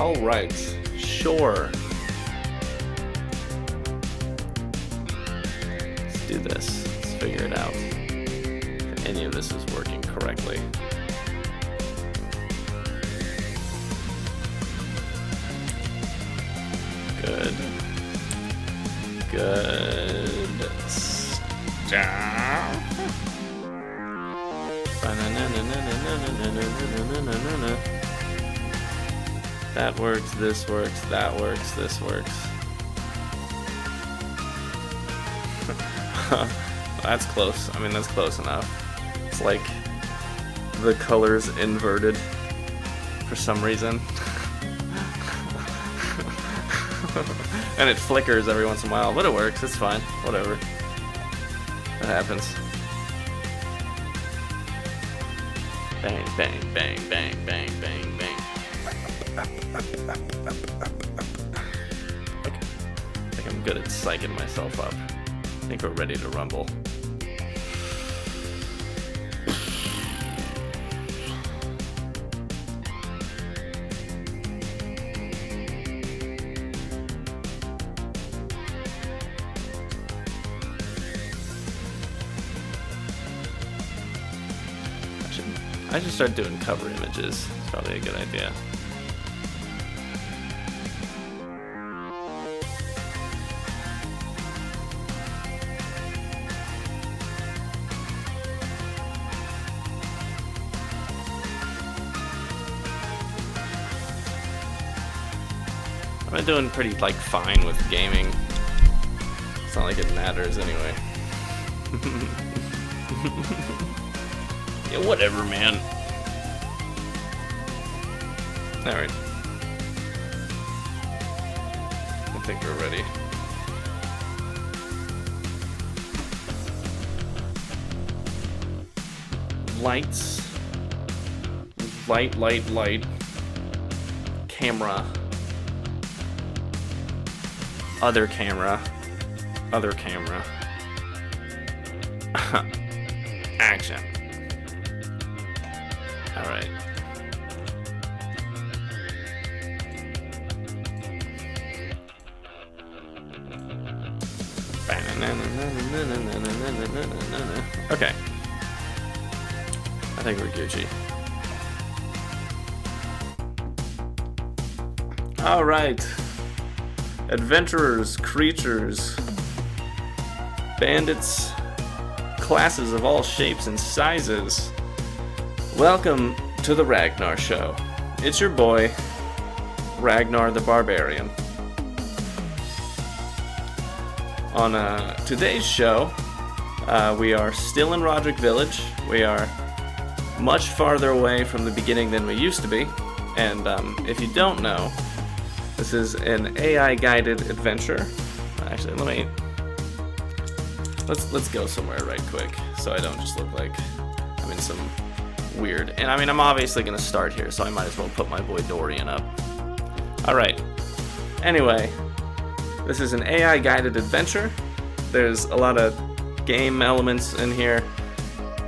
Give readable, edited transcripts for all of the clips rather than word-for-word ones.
Alright, sure. Let's do this. Let's figure it out. If any of this is working correctly. Good. Good stuff. That works, this works, that works, this works. That's close. I mean, that's close enough. It's like the colors inverted for some reason. And it flickers every once in a while, but it works. It's fine. Whatever. That happens. Bang, bang, bang, bang, bang, bang, bang. Okay. I think I'm good at psyching myself up. I think we're ready to rumble. I should start doing cover images. It's probably a good idea. I'm doing pretty fine with gaming. It's not like it matters anyway. Yeah, whatever, man. Alright. I think we're ready. Lights. Light. Camera. Other camera. Action. Alright. Okay. I think we're Gucci. Alright. Adventurers, creatures, bandits, classes of all shapes and sizes. Welcome to the Ragnar Show. It's your boy, Ragnar the Barbarian. On today's show, we are still in Roderick Village. We are much farther away from the beginning than we used to be. And if you don't know, this is an AI-guided adventure. Actually, let's go somewhere right quick, so I don't just look like I'm in some weird. And I mean, I'm obviously gonna start here, so I might as well put my boy Dorian up. Alright. Anyway, this is an AI-guided adventure. There's a lot of game elements in here.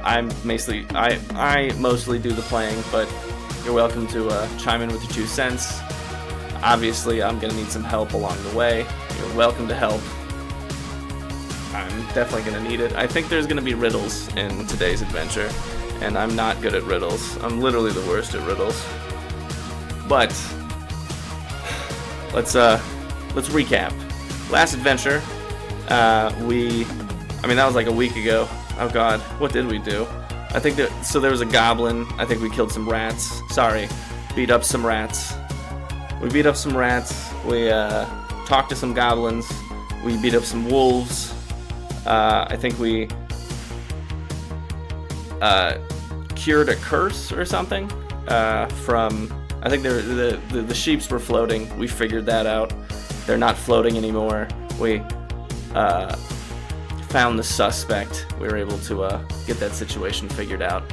I mostly do the playing, but you're welcome to chime in with your 2 cents. Obviously, I'm gonna need some help along the way. You're welcome to help. I'm definitely gonna need it. I think there's gonna be riddles in today's adventure, and I'm not good at riddles. I'm literally the worst at riddles. But let's recap. Last adventure, that was like a week ago. Oh god, what did we do? I think so there was a goblin. I think we killed some rats. Sorry, beat up some rats. We beat up some rats. We talked to some goblins. We beat up some wolves. I think we cured a curse or something from. I think the sheeps were floating. We figured that out. They're not floating anymore. We found the suspect. We were able to get that situation figured out.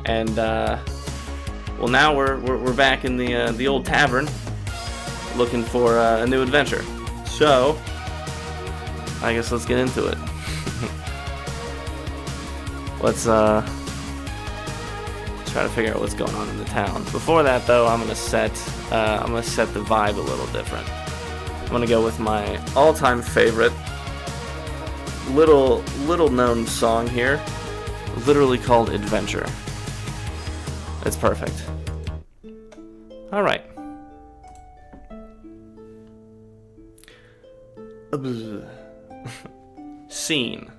And well, now we're back in the old tavern, looking for a new adventure. So I guess let's get into it. Let's try to figure out what's going on in the town. Before that, though, I'm gonna set I'm going to set the vibe a little different. I'm going to go with my all-time favorite little known song here, literally called Adventure. It's perfect. All right. Scene.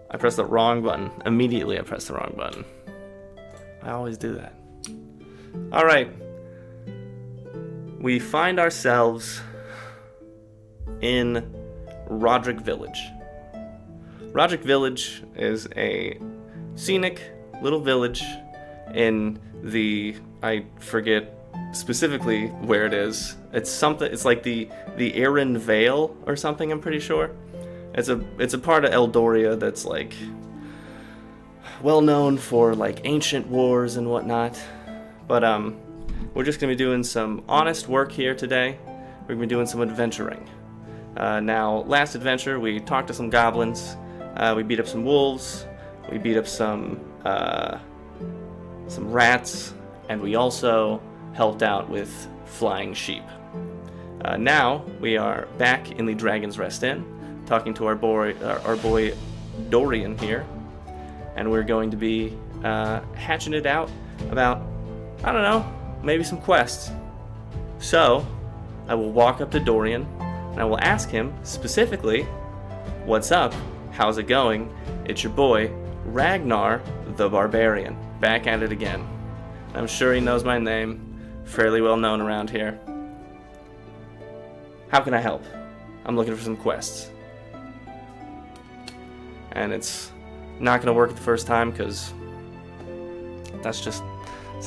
I pressed the wrong button. Immediately I pressed the wrong button. I always do that. All right. We find ourselves in Roderick Village. Roderick Village is a scenic little village in the, I forget specifically where it is. It's like the Erin Vale or something, I'm pretty sure. It's a part of Eldoria that's like well known for like ancient wars and whatnot. But we're just gonna be doing some honest work here today. We're gonna be doing some adventuring. Now, last adventure we talked to some goblins. We beat up some wolves. We beat up some rats, and we also helped out with flying sheep. Now we are back in the Dragon's Rest Inn, talking to our boy Dorian here, and we're going to be hatching it out about, I don't know, maybe some quests. So I will walk up to Dorian and I will ask him specifically, "What's up? How's it going? It's your boy Ragnar the Barbarian, back at it again. I'm sure he knows my name, fairly well known around here. How can I help? I'm looking for some quests." And it's not gonna work the first time because that's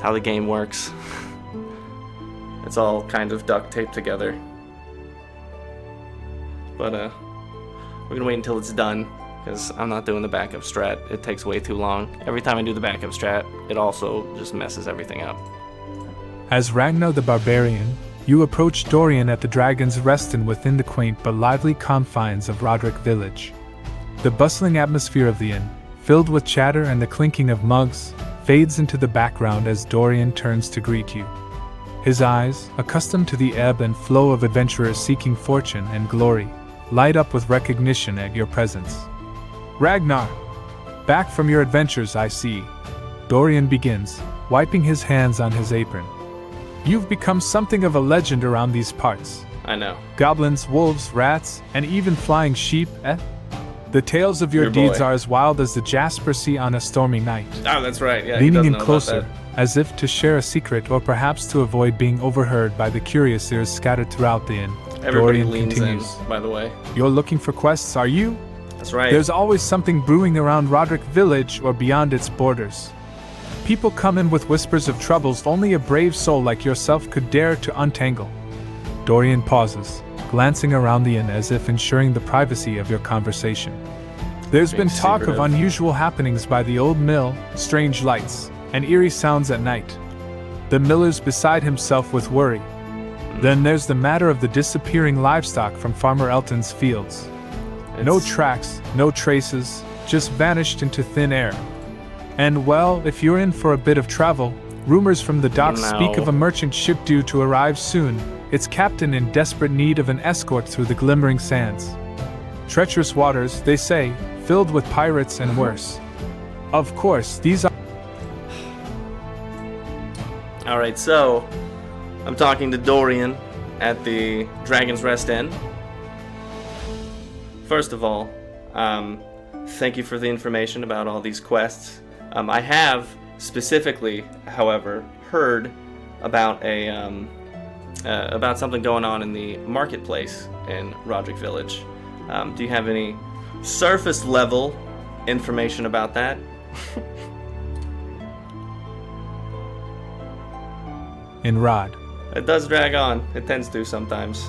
how the game works. It's all kind of duct taped together. But we're gonna wait until it's done, because I'm not doing the backup strat. It takes way too long. Every time I do the backup strat, it also just messes everything up. As Ragnar the Barbarian, you approach Dorian at the Dragon's Rest Inn within the quaint but lively confines of Roderick Village. The bustling atmosphere of the inn, filled with chatter and the clinking of mugs, fades into the background as Dorian turns to greet you. His eyes, accustomed to the ebb and flow of adventurers seeking fortune and glory, light up with recognition at your presence. "Ragnar, back from your adventures, I see," Dorian begins, wiping his hands on his apron. "You've become something of a legend around these parts. I know. Goblins, wolves, rats, and even flying sheep, eh? The tales of your Your deeds boy. are as wild as the Jasper Sea on a stormy night." Oh, that's right. Yeah, he Leaning does in know about closer, that. as if to share a secret or perhaps to avoid being overheard by the curious ears scattered throughout the inn, Everybody Dorian leans continues. in, by the way. "You're looking for quests, are you? That's right. There's always something brewing around Roderick Village or beyond its borders. People come in with whispers of troubles only a brave soul like yourself could dare to untangle." Dorian pauses, glancing around the inn as if ensuring the privacy of your conversation. "There's been Being talk of secretive. unusual happenings by the old mill, strange lights, and eerie sounds at night. The miller's beside himself with worry. Then there's the matter of the disappearing livestock from Farmer Elton's fields. No tracks, no traces, just vanished into thin air. And well, if you're in for a bit of travel, rumors from the docks speak of a merchant ship due to arrive soon, its captain in desperate need of an escort through the glimmering sands. Treacherous waters, they say, filled with pirates and worse. Of course, these are..." Alright, so I'm talking to Dorian at the Dragon's Rest Inn. First of all, thank you for the information about all these quests. I have specifically, however, heard about about something going on in the marketplace in Roderick Village. Do you have any surface level information about that? In Rod. It does drag on. It tends to sometimes.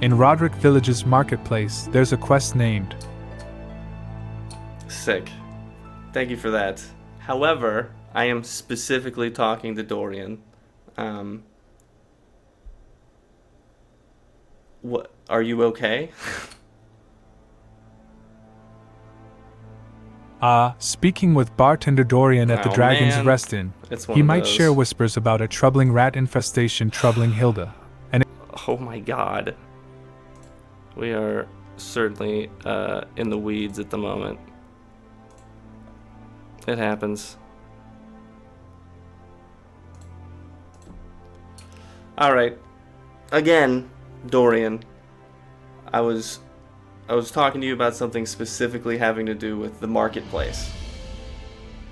In Roderick Village's marketplace, there's a quest named. Sick. Thank you for that. However, I am specifically talking to Dorian. What? Are you okay? Speaking with bartender Dorian at the Oh, Dragon's man. Rest Inn, It's one he of might those. share whispers about a troubling rat infestation troubling Hilda. Oh my god. We are certainly in the weeds at the moment. It happens. Alright. Again, Dorian. I was talking to you about something specifically having to do with the marketplace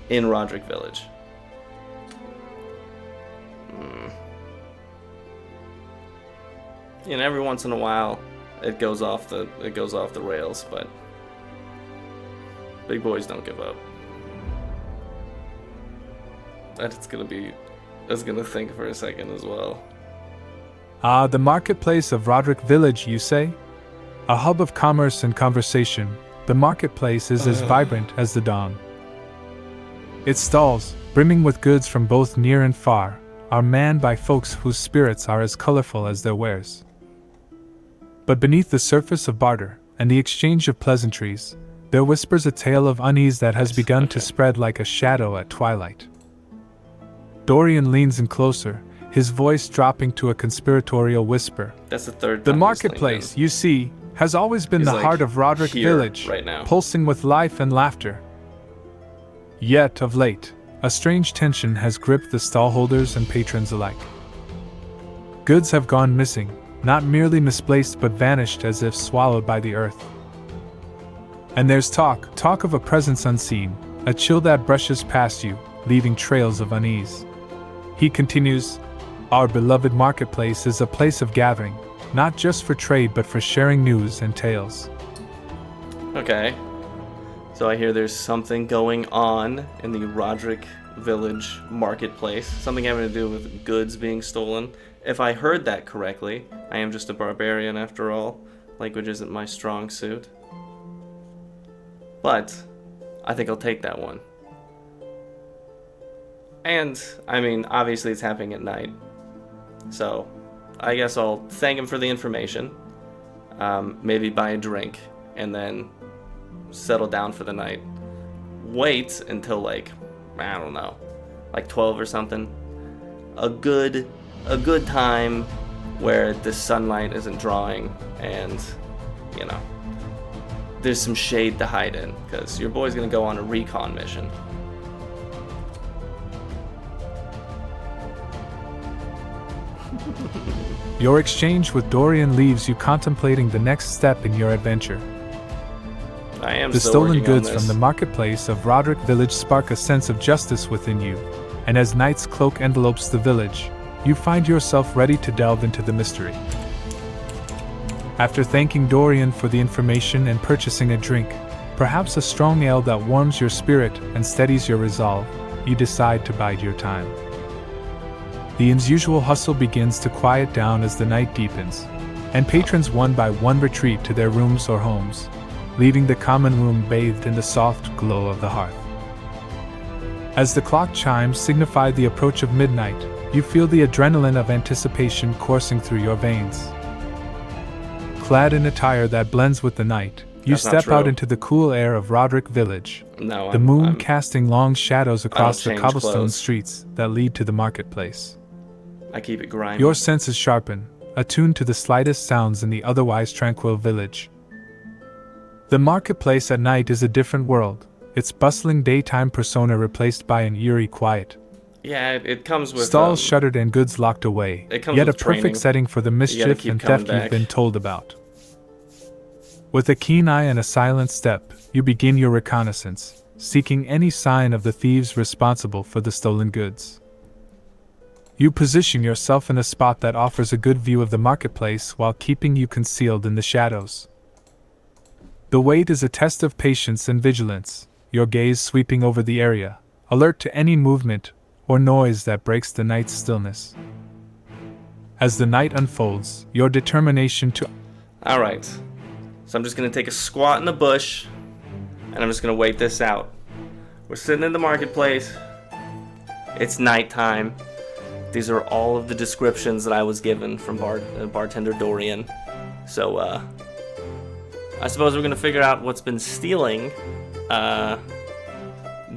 in Roderick Village. You know, every once in a while it goes off the rails, but big boys don't give up. That's gonna think for a second as well. The marketplace of Roderick Village, you say? A hub of commerce and conversation, the marketplace is as vibrant as the dawn. Its stalls, brimming with goods from both near and far, are manned by folks whose spirits are as colorful as their wares. But beneath the surface of barter and the exchange of pleasantries, there whispers a tale of unease that has begun to spread like a shadow at twilight. Dorian leans in closer, his voice dropping to a conspiratorial whisper. That's the third time. The marketplace, you see, has always been the heart of Roderick Village, right now, pulsing with life and laughter. Yet, of late, a strange tension has gripped the stallholders and patrons alike. Goods have gone missing, not merely misplaced but vanished as if swallowed by the earth. And there's talk of a presence unseen, a chill that brushes past you, leaving trails of unease. He continues, our beloved marketplace is a place of gathering, not just for trade but for sharing news and tales. Okay. So I hear there's something going on in the Roderick Village marketplace. Something having to do with goods being stolen. If I heard that correctly, I am just a barbarian after all. Language isn't my strong suit. But I think I'll take that one. And, I mean, obviously it's happening at night. So, I guess I'll thank him for the information. Maybe buy a drink. And then settle down for the night. Wait until, like, I don't know, like 12 or something. A good time where the sunlight isn't drawing and, you know, there's some shade to hide in, because your boy's gonna go on a recon mission. Your exchange with Dorian leaves you contemplating the next step in your adventure. I am The still stolen working on goods this. from the marketplace of Roderick Village spark a sense of justice within you, and as night's cloak envelopes the village, you find yourself ready to delve into the mystery. After thanking Dorian for the information and purchasing a drink, perhaps a strong ale that warms your spirit and steadies your resolve, you decide to bide your time. The inn's usual hustle begins to quiet down as the night deepens, and patrons one by one retreat to their rooms or homes, leaving the common room bathed in the soft glow of the hearth. As the clock chimes signify the approach of midnight, you feel the adrenaline of anticipation coursing through your veins. Clad in attire that blends with the night, you That's not step out true. into the cool air of Roderick Village, No, the moon casting long shadows across the change cobblestone clothes. streets that lead to the marketplace. I keep it grimy. Your senses sharpen, attuned to the slightest sounds in the otherwise tranquil village. The marketplace at night is a different world, its bustling daytime persona replaced by an eerie quiet. Yeah, it comes with Stalls shuttered and goods locked away, it comes yet a with perfect training. setting for the mischief keep and coming theft you've back. been told about. With a keen eye and a silent step, you begin your reconnaissance, seeking any sign of the thieves responsible for the stolen goods. You position yourself in a spot that offers a good view of the marketplace while keeping you concealed in the shadows. The wait is a test of patience and vigilance, your gaze sweeping over the area, alert to any movement or noise that breaks the night's stillness. As the night unfolds, your determination to... Alright. So I'm just going to take a squat in the bush, and I'm just going to wait this out. We're sitting in the marketplace. It's nighttime. These are all of the descriptions that I was given from bartender Dorian. So, I suppose we're going to figure out what's been stealing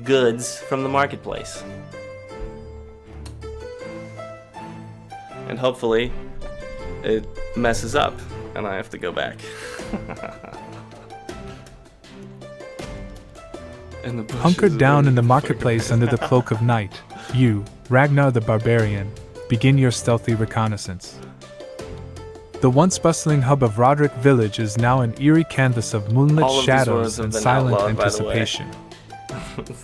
goods from the marketplace. And hopefully it messes up and I have to go back. Hunkered down in the marketplace under the cloak of night, you, Ragnar the Barbarian, begin your stealthy reconnaissance. The once bustling hub of Roderick Village is now an eerie canvas of moonlit shadows and silent anticipation.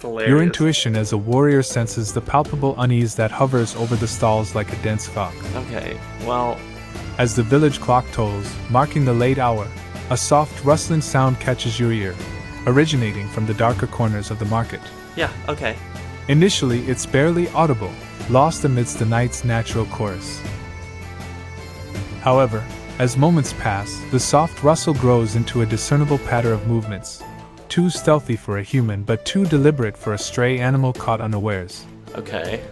Your intuition as a warrior senses the palpable unease that hovers over the stalls like a dense fog. Okay, well... As the village clock tolls, marking the late hour, a soft rustling sound catches your ear, originating from the darker corners of the market. Yeah, okay. Initially, it's barely audible, lost amidst the night's natural chorus. However, as moments pass, the soft rustle grows into a discernible patter of movements, too stealthy for a human but too deliberate for a stray animal caught unawares. Okay.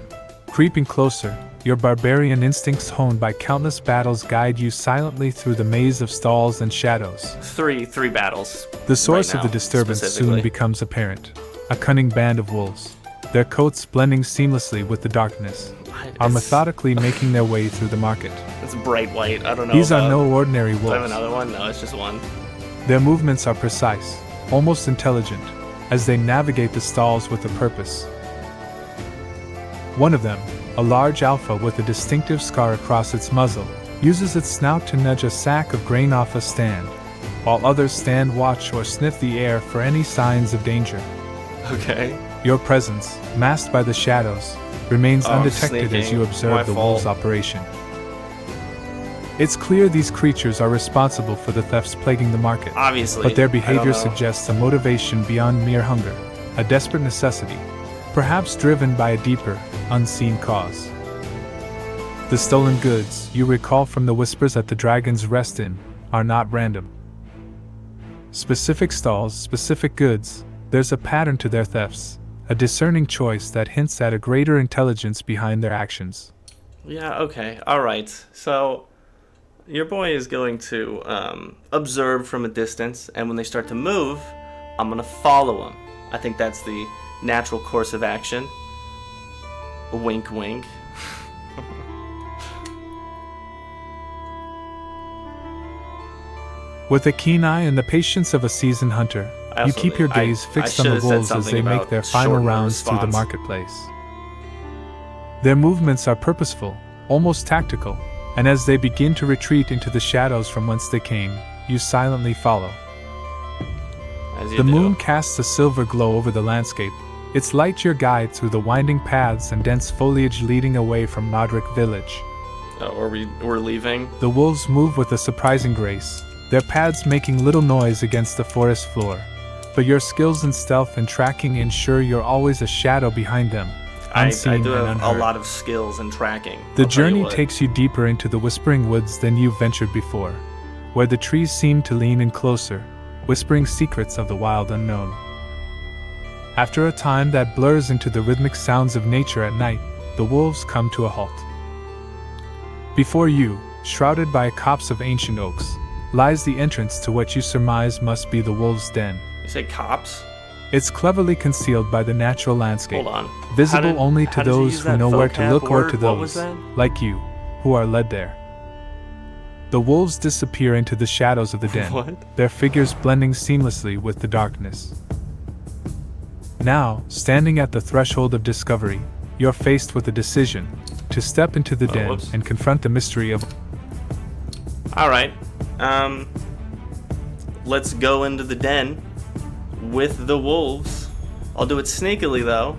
Creeping closer, your barbarian instincts honed by countless battles guide you silently through the maze of stalls and shadows. Three battles. The source right of the now, disturbance soon becomes apparent. A cunning band of wolves, their coats blending seamlessly with the darkness, are methodically making their way through the market. It's bright white, I don't know. These are no ordinary wolves. Do I have another one? No, it's just one. Their movements are precise, almost intelligent, as they navigate the stalls with a purpose. One of them, a large alpha with a distinctive scar across its muzzle, uses its snout to nudge a sack of grain off a stand, while others stand watch or sniff the air for any signs of danger. Okay. Your presence, masked by the shadows, remains undetected sneaking. as you observe the wolves' operation. It's clear these creatures are responsible for the thefts plaguing the market. Obviously. But their behavior suggests a motivation beyond mere hunger, a desperate necessity, perhaps driven by a deeper, unseen cause. The stolen goods, you recall from the whispers at the Dragon's Rest Inn, are not random. Specific stalls, specific goods, there's a pattern to their thefts, a discerning choice that hints at a greater intelligence behind their actions. Yeah, okay, alright. So, your boy is going to observe from a distance, and when they start to move, I'm going to follow them. I think that's the natural course of action. Wink, wink. With a keen eye and the patience of a seasoned hunter, you keep your gaze fixed on the wolves as they make their final rounds through the marketplace. Their movements are purposeful, almost tactical, and as they begin to retreat into the shadows from whence they came, you silently follow. The moon casts a silver glow over the landscape, its light your guide through the winding paths and dense foliage leading away from Roderick Village. We're leaving? The wolves move with a surprising grace, their pads making little noise against the forest floor. But your skills in stealth and tracking ensure you're always a shadow behind them, unseen I do have and unheard. a lot of skills in tracking. The journey takes you deeper into the Whispering Woods than you've ventured before, where the trees seem to lean in closer, whispering secrets of the wild unknown. After a time that blurs into the rhythmic sounds of nature at night, the wolves come to a halt. Before you, shrouded by a copse of ancient oaks, lies the entrance to what you surmise must be the wolves' den. You say cops? It's cleverly concealed by the natural landscape, Hold on. visible only to those who know where to look or to What was those, that? like you, who are led there. The wolves disappear into the shadows of the den, What? their figures blending seamlessly with the darkness. Now, standing at the threshold of discovery, you're faced with a decision to step into the den and confront the mystery of... Alright. Let's go into the den with the wolves. I'll do it sneakily though,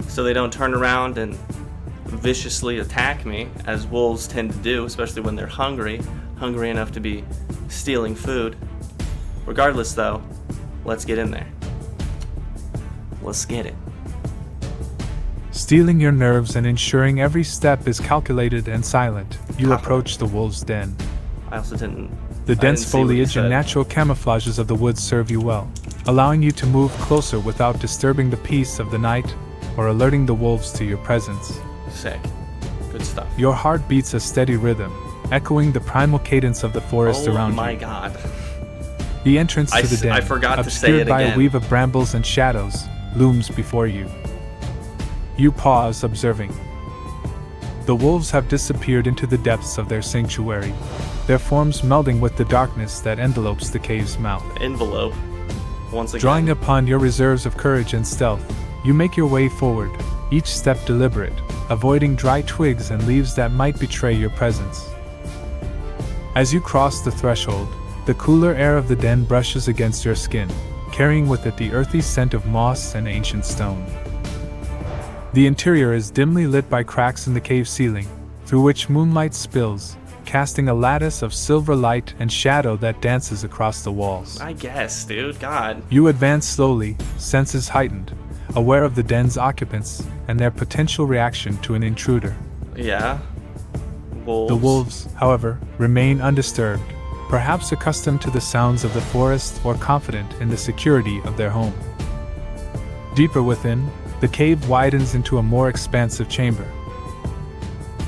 so they don't turn around and viciously attack me, as wolves tend to do, especially when they're hungry enough to be stealing food. Regardless though, let's get in there. Let's get it. Stealing your nerves and ensuring every step is calculated and silent, you approach the wolves' den. I also didn't... The dense foliage and natural camouflages of the woods serve you well, allowing you to move closer without disturbing the peace of the night or alerting the wolves to your presence. Sick. Good stuff. Your heart beats a steady rhythm, echoing the primal cadence of the forest around you. Oh my god. The entrance to the den, I forgot to say obscured it by again. a weave of brambles and shadows, looms before you. You pause, observing. The wolves have disappeared into the depths of their sanctuary, their forms melding with the darkness that envelopes the cave's mouth. Envelope. Once again. Drawing upon your reserves of courage and stealth, you make your way forward, each step deliberate, avoiding dry twigs and leaves that might betray your presence. As you cross the threshold, the cooler air of the den brushes against your skin, carrying with it the earthy scent of moss and ancient stone. The interior is dimly lit by cracks in the cave ceiling, through which moonlight spills, casting a lattice of silver light and shadow that dances across the walls. I guess, dude. God. You advance slowly, senses heightened, aware of the den's occupants and their potential reaction to an intruder. Yeah. Wolves. The wolves, however, remain undisturbed, perhaps accustomed to the sounds of the forest or confident in the security of their home. Deeper within, the cave widens into a more expansive chamber.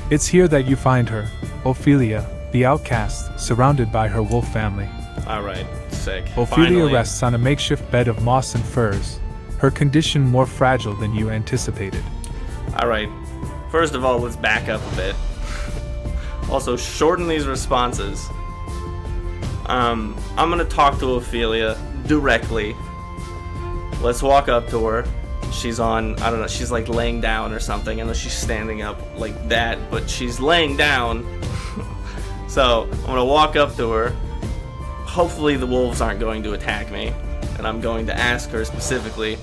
It's here that you find her, Ophelia, the outcast, surrounded by her wolf family. Alright, sick. Ophelia Finally. rests on a makeshift bed of moss and furs, her condition more fragile than you anticipated. Alright, first of all, let's back up a bit. Also, shorten these responses. I'm gonna talk to Ophelia directly. Let's walk up to her. She's on, I don't know, she's like laying down or something. I know she's standing up like that, but she's laying down. So, I'm gonna walk up to her. Hopefully the wolves aren't going to attack me. And I'm going to ask her specifically,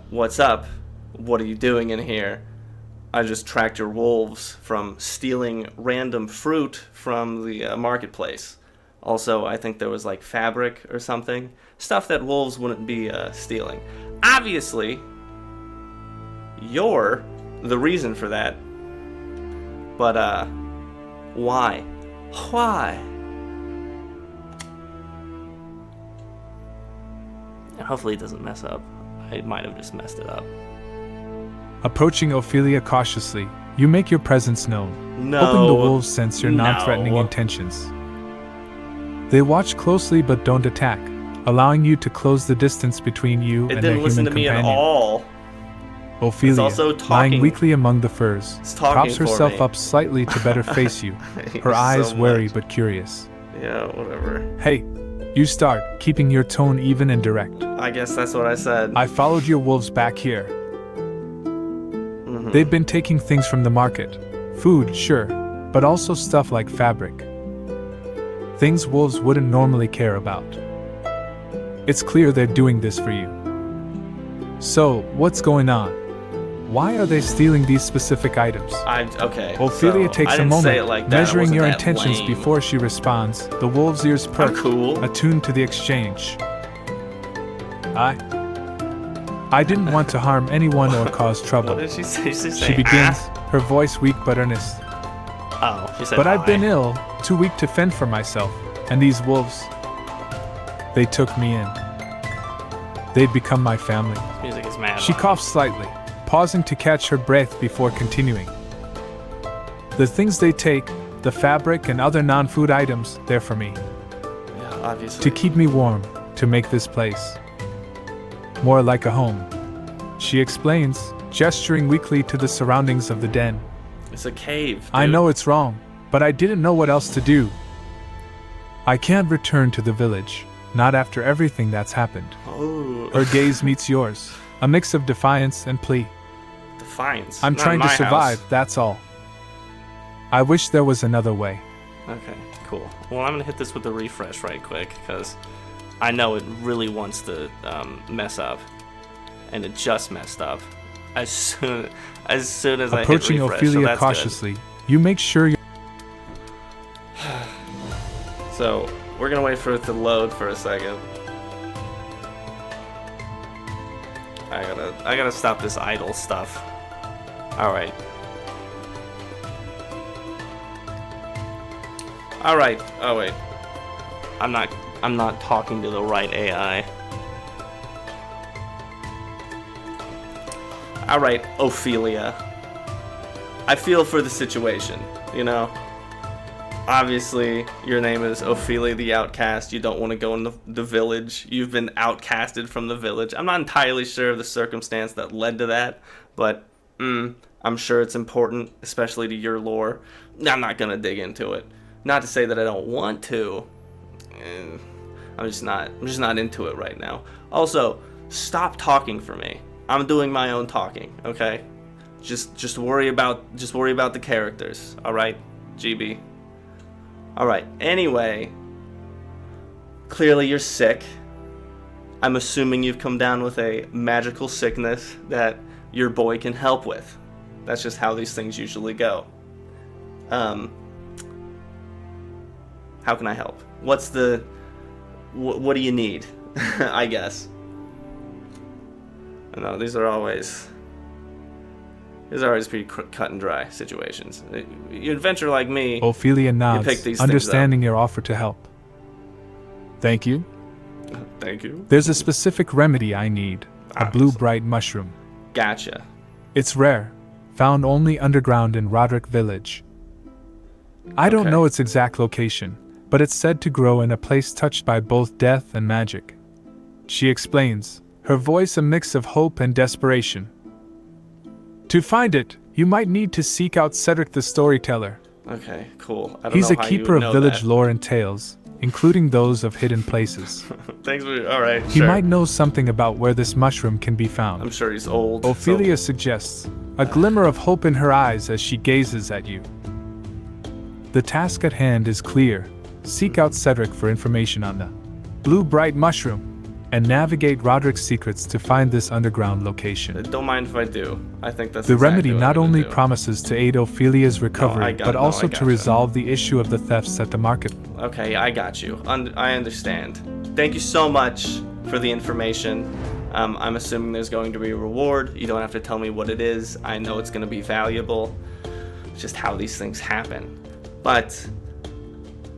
what's up? What are you doing in here? I just tracked your wolves from stealing random fruit from the marketplace. Also, I think there was like fabric or something. Stuff that wolves wouldn't be stealing. Obviously, you're the reason for that. But, why? Why? Hopefully it doesn't mess up. I might have just messed it up. Approaching Ophelia cautiously, you make your presence known, No. hoping the wolves sense your No. non-threatening intentions. They watch closely but don't attack, allowing you to close the distance between you It and their didn't listen human to me companion. at all. Ophelia, It's also lying talking- weakly among the furs, It's talking props for herself me. up slightly to better face you, Hate her you eyes so wary much. but curious. Yeah, whatever. Hey, you start, keeping your tone even and direct. I guess that's what I said. I followed your wolves back here. Mhm. They've been taking things from the market. Food, sure, but also stuff like fabric. Things wolves wouldn't normally care about. It's clear they're doing this for you. So, what's going on? Why are they stealing these specific items? Okay. Ophelia so takes I a didn't say moment, it like that. I measuring wasn't your that intentions lame. before she responds, the wolf's ears perk, cool. attuned to the exchange. I didn't want to harm anyone or cause trouble. What did she say? She begins, her voice weak but earnest. Oh, she said. But I've been "I." ill, too weak to fend for myself, and these wolves, they took me in. They'd become my family. This music is mad. She coughs slightly, pausing to catch her breath before continuing. The things they take, the fabric and other non-food items, they're for me. Yeah, obviously. To keep me warm, to make this place more like a home. She explains, gesturing weakly to the surroundings of the den. It's a cave. Dude. I know it's wrong, but I didn't know what else to do. I can't return to the village, not after everything that's happened. Oh. Her gaze meets yours, a mix of defiance and plea. Defiance. I'm Not trying in to my survive, house. that's all. I wish there was another way. Okay, cool. Well, I'm gonna hit this with a refresh right quick because I know it really wants to mess up, and it just messed up as soon as I Approaching hit refresh. So Ophelia that's cautiously, you make sure you're good. So we're gonna wait for it to load for a second. I gotta stop this idle stuff. All right. All right. Oh wait. I'm not talking to the right AI. All right, Ophelia. I feel for the situation, you know. obviously, your name is Ophelia the Outcast. You don't want to go in the village. You've been outcasted from the village. I'm not entirely sure of the circumstance that led to that, but I'm sure it's important, especially to your lore. I'm not going to dig into it. Not to say that I don't want to. I'm just not into it right now. Also, stop talking for me. I'm doing my own talking, okay? Just worry about the characters, all right, GB. All right. Anyway, clearly you're sick. I'm assuming you've come down with a magical sickness that your boy can help with. That's just how these things usually go. How can I help? What do you need? I guess. No, these are always pretty cut and dry situations. You adventure like me. Ophelia nods, you pick these understanding your offer to help. Thank you. Thank you. There's a specific remedy I need. A blue bright mushroom. Gotcha. It's rare. Found only underground in Roderick Village. I don't know its exact location, but it's said to grow in a place touched by both death and magic. She explains, her voice a mix of hope and desperation. To find it, you might need to seek out Cedric the Storyteller. Okay, cool. He's a keeper of village lore and tales, including those of hidden places. Thanks for... Alright, He might know something about where this mushroom can be found. I'm sure he's old. Ophelia suggests, a glimmer of hope in her eyes as she gazes at you. The task at hand is clear. Seek out Cedric for information on the blue bright mushroom, and navigate Roderick's secrets to find this underground location. Don't mind if I do. I think that's the exactly remedy not only promises to aid Ophelia's recovery, but also to resolve the issue of the thefts at the market. Okay, I got you. I understand. Thank you so much for the information. I'm assuming there's going to be a reward. You don't have to tell me what it is. I know it's going to be valuable. It's just how these things happen. But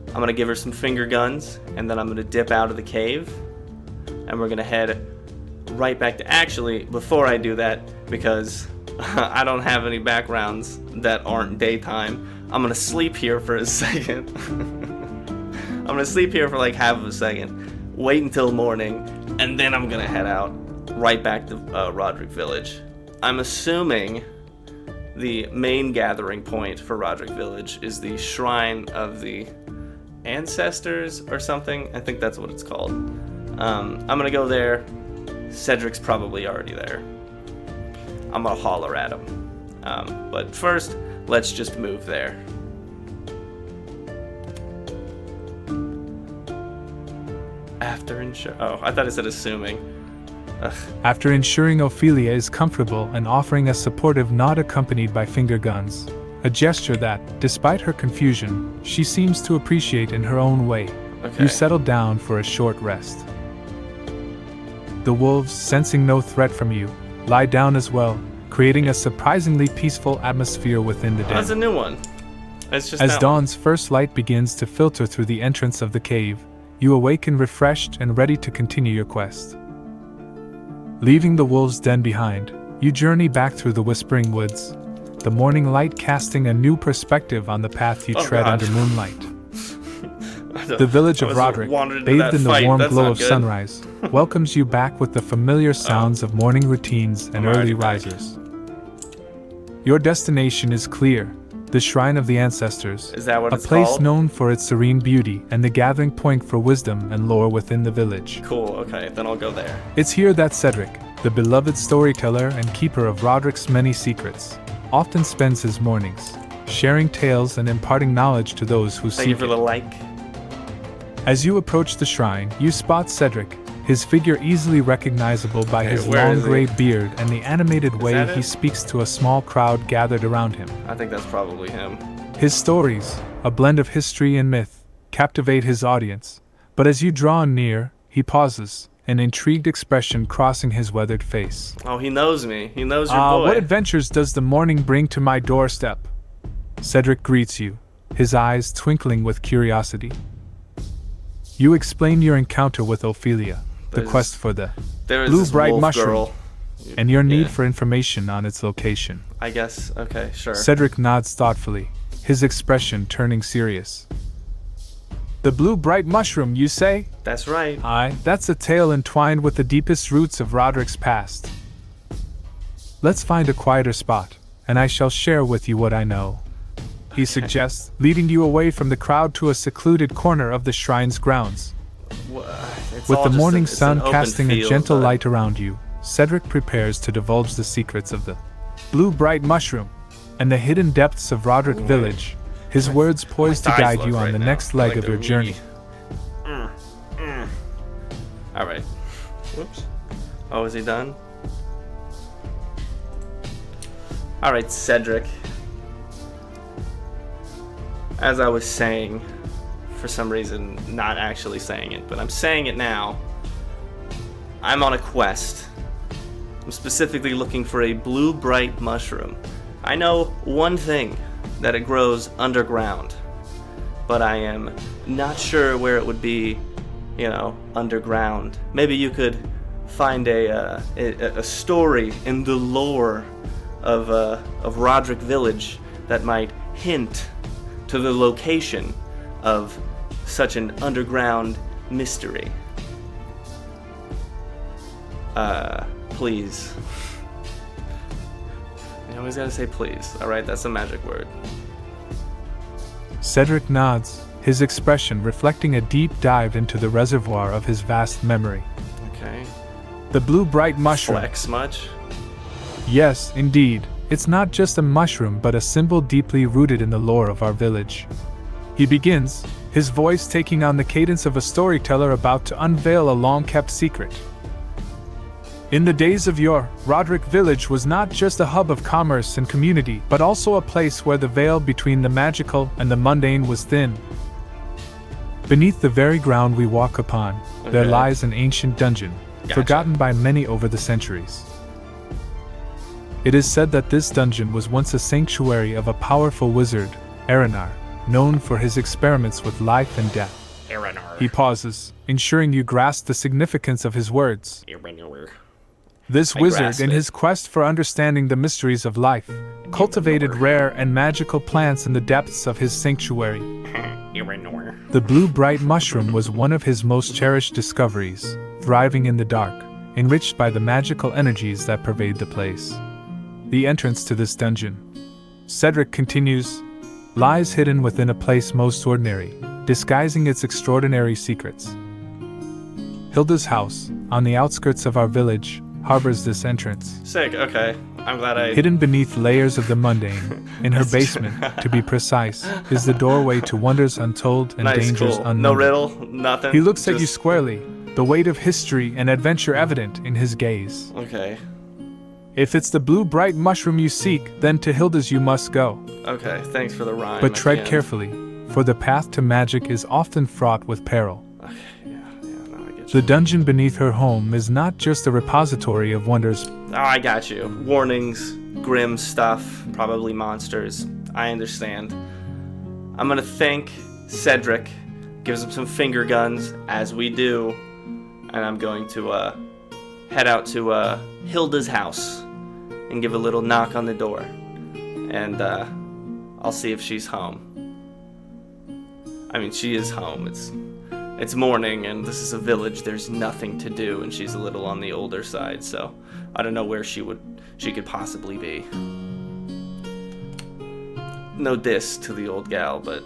I'm going to give her some finger guns, and then I'm going to dip out of the cave. And we're going to head right back to... Actually, before I do that, because I don't have any backgrounds that aren't daytime, I'm going to sleep here for a second. I'm going to sleep here for like half of a second, wait until morning, and then I'm going to head out right back to Roderick Village. I'm assuming the main gathering point for Roderick Village is the Shrine of the Ancestors or something. I think that's what it's called. I'm gonna go there. Cedric's probably already there. I'm gonna holler at him. But first, let's just move there. Oh, I thought it said assuming. Ugh. After ensuring Ophelia is comfortable and offering a supportive nod accompanied by finger guns, a gesture that, despite her confusion, she seems to appreciate in her own way, you settle down for a short rest. The wolves, sensing no threat from you, lie down as well, creating a surprisingly peaceful atmosphere within the den. That's a new one. It's just as dawn's first light begins to filter through the entrance of the cave, you awaken refreshed and ready to continue your quest. Leaving the wolves' den behind, you journey back through the Whispering Woods, the morning light casting a new perspective on the path you tread under moonlight. The village of Roderick, bathed in the warm glow of sunrise, welcomes you back with the familiar sounds of morning routines and early risers. Your destination is clear, the Shrine of the Ancestors, is that what it's place called? Known for its serene beauty and the gathering point for wisdom and lore within the village. Cool, okay, then I'll go there. It's here that Cedric, the beloved storyteller and keeper of Roderick's many secrets, often spends his mornings, sharing tales and imparting knowledge to those who seek it. Thank you for the like. As you approach the shrine, you spot Cedric, his figure easily recognizable by his long gray beard and the animated way he speaks to a small crowd gathered around him. I think that's probably him. His stories, a blend of history and myth, captivate his audience, but as you draw near, he pauses, an intrigued expression crossing his weathered face. Oh, he knows me. He knows your boy. What adventures does the morning bring to my doorstep? Cedric greets you, his eyes twinkling with curiosity. You explain your encounter with Ophelia, the quest for the blue bright mushroom, and your need for information on its location. I guess, okay, sure. Cedric nods thoughtfully, his expression turning serious. The blue bright mushroom, you say? That's right. Aye, that's a tale entwined with the deepest roots of Roderick's past. Let's find a quieter spot, and I shall share with you what I know, he suggests, leading you away from the crowd to a secluded corner of the shrine's grounds. With the morning sun casting a gentle light around you, Cedric prepares to divulge the secrets of the blue bright mushroom and the hidden depths of Roderick Village, his words poised to guide you on the next leg of your journey. Alright. Whoops. Oh, is he done? Alright, Cedric. As I was saying, for some reason, not actually saying it, but I'm saying it now. I'm on a quest. I'm specifically looking for a blue bright mushroom. I know one thing, that it grows underground, but I am not sure where it would be, underground. Maybe you could find a story in the lore of Roderick Village that might hint to the location of such an underground mystery. Please. You always gotta say please. Alright, that's a magic word. Cedric nods, his expression reflecting a deep dive into the reservoir of his vast memory. Okay. The blue bright mushroom. Flex much? Yes, indeed. It's not just a mushroom but a symbol deeply rooted in the lore of our village. He begins, his voice taking on the cadence of a storyteller about to unveil a long-kept secret. In the days of yore, Roderick Village was not just a hub of commerce and community, but also a place where the veil between the magical and the mundane was thin. Beneath the very ground we walk upon, there lies an ancient dungeon, forgotten by many over the centuries. It is said that this dungeon was once a sanctuary of a powerful wizard, Eranor, known for his experiments with life and death. Eranor. He pauses, ensuring you grasp the significance of his words. Eranor. This wizard, in his quest for understanding the mysteries of life, cultivated rare and magical plants in the depths of his sanctuary. Eranor. The blue bright mushroom was one of his most cherished discoveries, thriving in the dark, enriched by the magical energies that pervade the place. The entrance to this dungeon, Cedric continues, lies hidden within a place most ordinary, disguising its extraordinary secrets. Hilda's house, on the outskirts of our village, harbors this entrance. Sick, okay. I'm glad I... Hidden beneath layers of the mundane, in her basement, to be precise, is the doorway to wonders untold and dangers unknown. No riddle, nothing. He looks at you squarely, the weight of history and adventure evident in his gaze. Okay. If it's the blue bright mushroom you seek, then to Hilda's you must go. Okay, thanks for the rhyme. But tread carefully, for the path to magic is often fraught with peril. Okay, yeah, no, I get you. The dungeon beneath her home is not just a repository of wonders. Oh, I got you. Warnings, grim stuff, probably monsters. I understand. I'm gonna thank Cedric, gives him some finger guns, as we do, and I'm going to head out to Hilda's house and give a little knock on the door, and I'll see if she's home. I mean, she is home. It's morning, and this is a village. There's nothing to do, and she's a little on the older side, so I don't know where she could possibly be. No diss to the old gal, but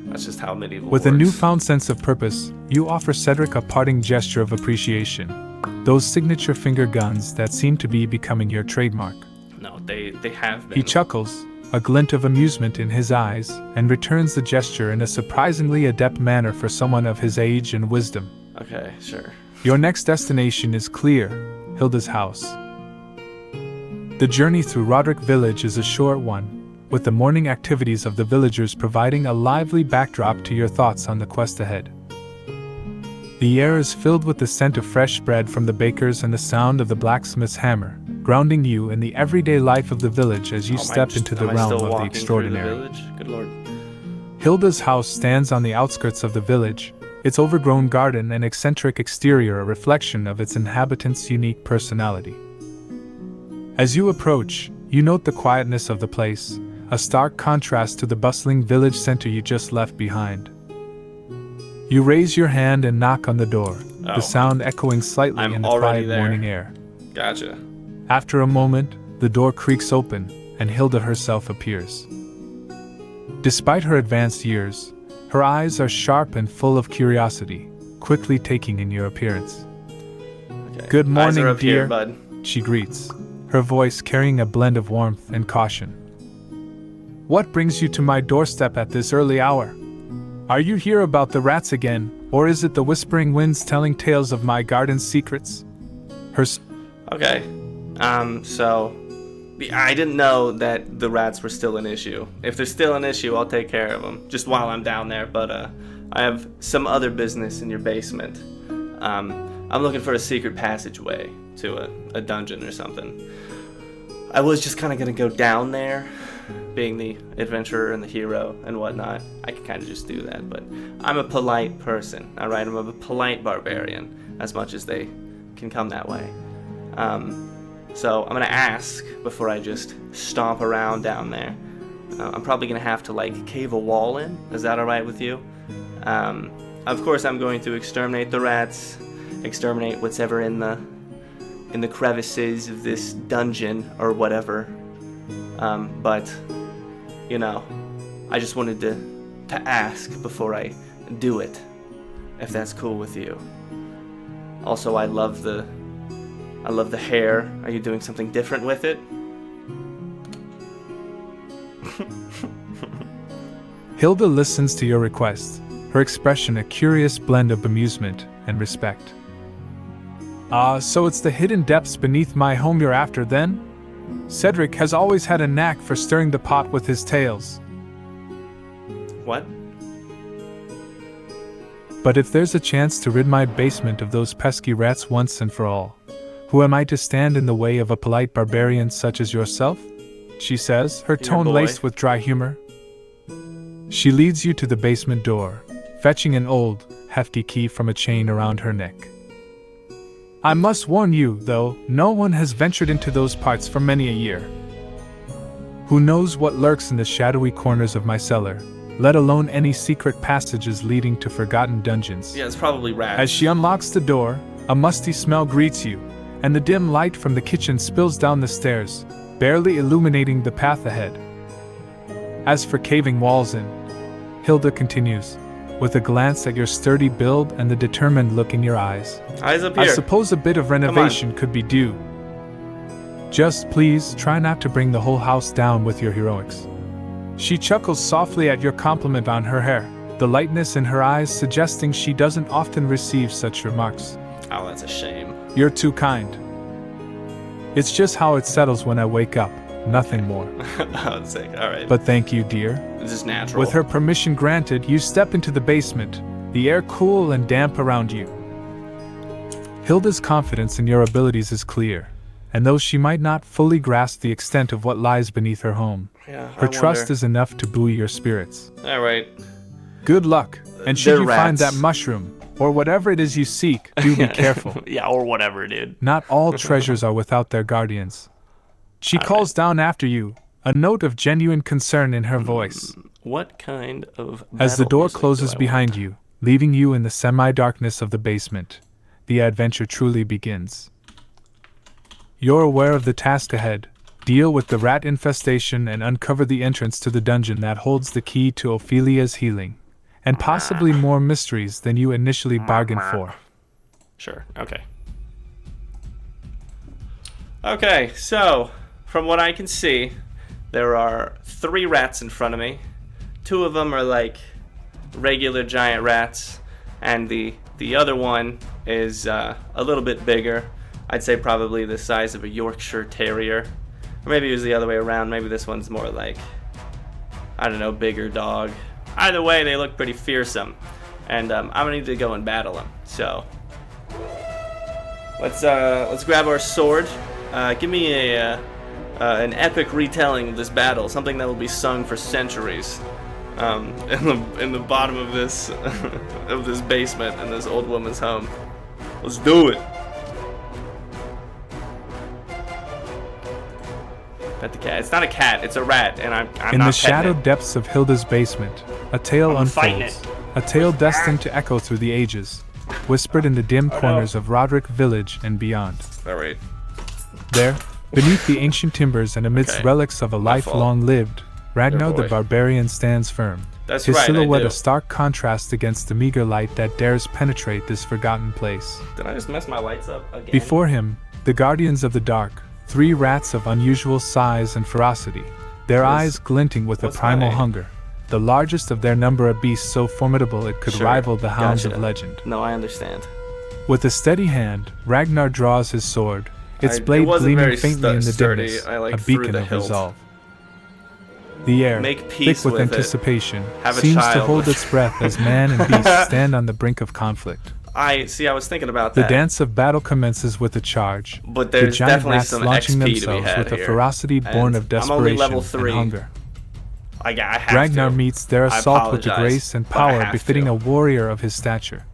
that's just how medieval With works. a newfound sense of purpose, you offer Cedric a parting gesture of appreciation. Those signature finger guns that seem to be becoming your trademark. No, they have been. He chuckles, a glint of amusement in his eyes, and returns the gesture in a surprisingly adept manner for someone of his age and wisdom. Okay, sure. Your next destination is clear, Hilda's house. The journey through Roderick Village is a short one, with the morning activities of the villagers providing a lively backdrop to your thoughts on the quest ahead. The air is filled with the scent of fresh bread from the bakers and the sound of the blacksmith's hammer, grounding you in the everyday life of the village as you step into the realm of the extraordinary. Good lord. Hilda's house stands on the outskirts of the village, its overgrown garden and eccentric exterior a reflection of its inhabitants' unique personality. As you approach, you note the quietness of the place, a stark contrast to the bustling village center you just left behind. You raise your hand and knock on the door, the sound echoing slightly in the quiet morning air. Gotcha. After a moment, the door creaks open, and Hilda herself appears. Despite her advanced years, her eyes are sharp and full of curiosity, quickly taking in your appearance. Okay. Good morning, Eyes are up dear, here, bud. She greets, her voice carrying a blend of warmth and caution. What brings you to my doorstep at this early hour? Are you here about the rats again, or is it the whispering winds telling tales of my garden's secrets? Okay. So I didn't know that the rats were still an issue. If they're still an issue, I'll take care of them just while I'm down there. But I have some other business in your basement. I'm looking for a secret passageway to a dungeon or something. I was just kind of gonna go down there, being the adventurer and the hero and whatnot. I could kind of just do that, but I'm a polite person. All right, I'm a polite barbarian, as much as they can come that way. So I'm gonna ask before I just stomp around down there. I'm probably gonna have to like cave a wall in. Is that all right with you? Of course, I'm going to exterminate the rats, exterminate what's ever in the crevices of this dungeon or whatever. But you know, I just wanted to ask before I do it, if that's cool with you. Also, I love the hair. Are you doing something different with it? Hilda listens to your request, her expression a curious blend of amusement and respect. So it's the hidden depths beneath my home you're after then? Cedric has always had a knack for stirring the pot with his tales. What? But if there's a chance to rid my basement of those pesky rats once and for all, who am I to stand in the way of a polite barbarian such as yourself? She says, her tone laced with dry humor. She leads you to the basement door, fetching an old, hefty key from a chain around her neck. I must warn you, though, no one has ventured into those parts for many a year. Who knows what lurks in the shadowy corners of my cellar, let alone any secret passages leading to forgotten dungeons. Yeah, it's probably rats. As she unlocks the door, a musty smell greets you, and the dim light from the kitchen spills down the stairs, barely illuminating the path ahead. As for caving walls in, Hilda continues, with a glance at your sturdy build and the determined look in your eyes. Eyes up here. I suppose a bit of renovation could be due. Just please try not to bring the whole house down with your heroics. She chuckles softly at your compliment on her hair, the lightness in her eyes suggesting she doesn't often receive such remarks. Oh, that's a shame. You're too kind. It's just how it settles when I wake up, nothing more. Oh, it's sick. All right. But thank you, dear. This is natural. With her permission granted, you step into the basement, the air cool and damp around you. Hilda's confidence in your abilities is clear, and though she might not fully grasp the extent of what lies beneath her home, her trust is enough to buoy your spirits. All right. Good luck, and should you find that mushroom, or whatever it is you seek, do be careful. Yeah, or whatever, dude. Not all treasures are without their guardians. She calls down after you, a note of genuine concern in her voice. What kind of As the door closes behind you, leaving you in the semi-darkness of the basement, the adventure truly begins. You're aware of the task ahead. Deal with the rat infestation and uncover the entrance to the dungeon that holds the key to Ophelia's healing, and possibly more mysteries than you initially bargained for. Sure, okay. Okay, so, from what I can see, there are 3 rats in front of me. 2 of them are like regular giant rats, and the other one is a little bit bigger. I'd say probably the size of a Yorkshire Terrier. Or maybe it was the other way around. Maybe this one's more like, I don't know, bigger dog. Either way, they look pretty fearsome. And I'm gonna need to go and battle them. So let's grab our sword. Give me an epic retelling of this battle, something that will be sung for centuries. In the bottom of this of this basement in this old woman's home. Let's do it. Pet the cat. It's not a cat. It's a rat, and I'm In not the shadowed it. depths of Hilda's basement, a tale I'm fighting unfolds. A tale destined to echo through the ages, whispered in the dim corners of Roderick Village and beyond. All right. There, beneath the ancient timbers and amidst Okay. relics of a life fault. long lived, Ragnar the boy. Barbarian stands firm. That's His right, I silhouette do. a stark contrast against the meager light that dares penetrate this forgotten place. Did I just mess my lights up again? Before him, the guardians of the dark, 3 rats of unusual size and ferocity, their eyes glinting with a what's primal my name? hunger. The largest of their number a beast so formidable it could Sure, rival the hounds gotcha. of legend. No, I understand. With a steady hand, Ragnar draws his sword, its It blade wasn't gleaming very faintly in the sturdy. dimness, I, like, a threw beacon the of hilt. resolve. The air, Make peace thick with with it. anticipation, Have a seems to child. hold its breath as man and beast stand on the brink of conflict. I was thinking about The that. dance of battle commences with a charge, But the there's giant definitely rats some launching XP to be themselves had with a here. ferocity born And of I'm only desperation level and 3. hunger. I have Ragnar to. meets their I assault with the apologize, grace and but I power have befitting to. a warrior of his stature.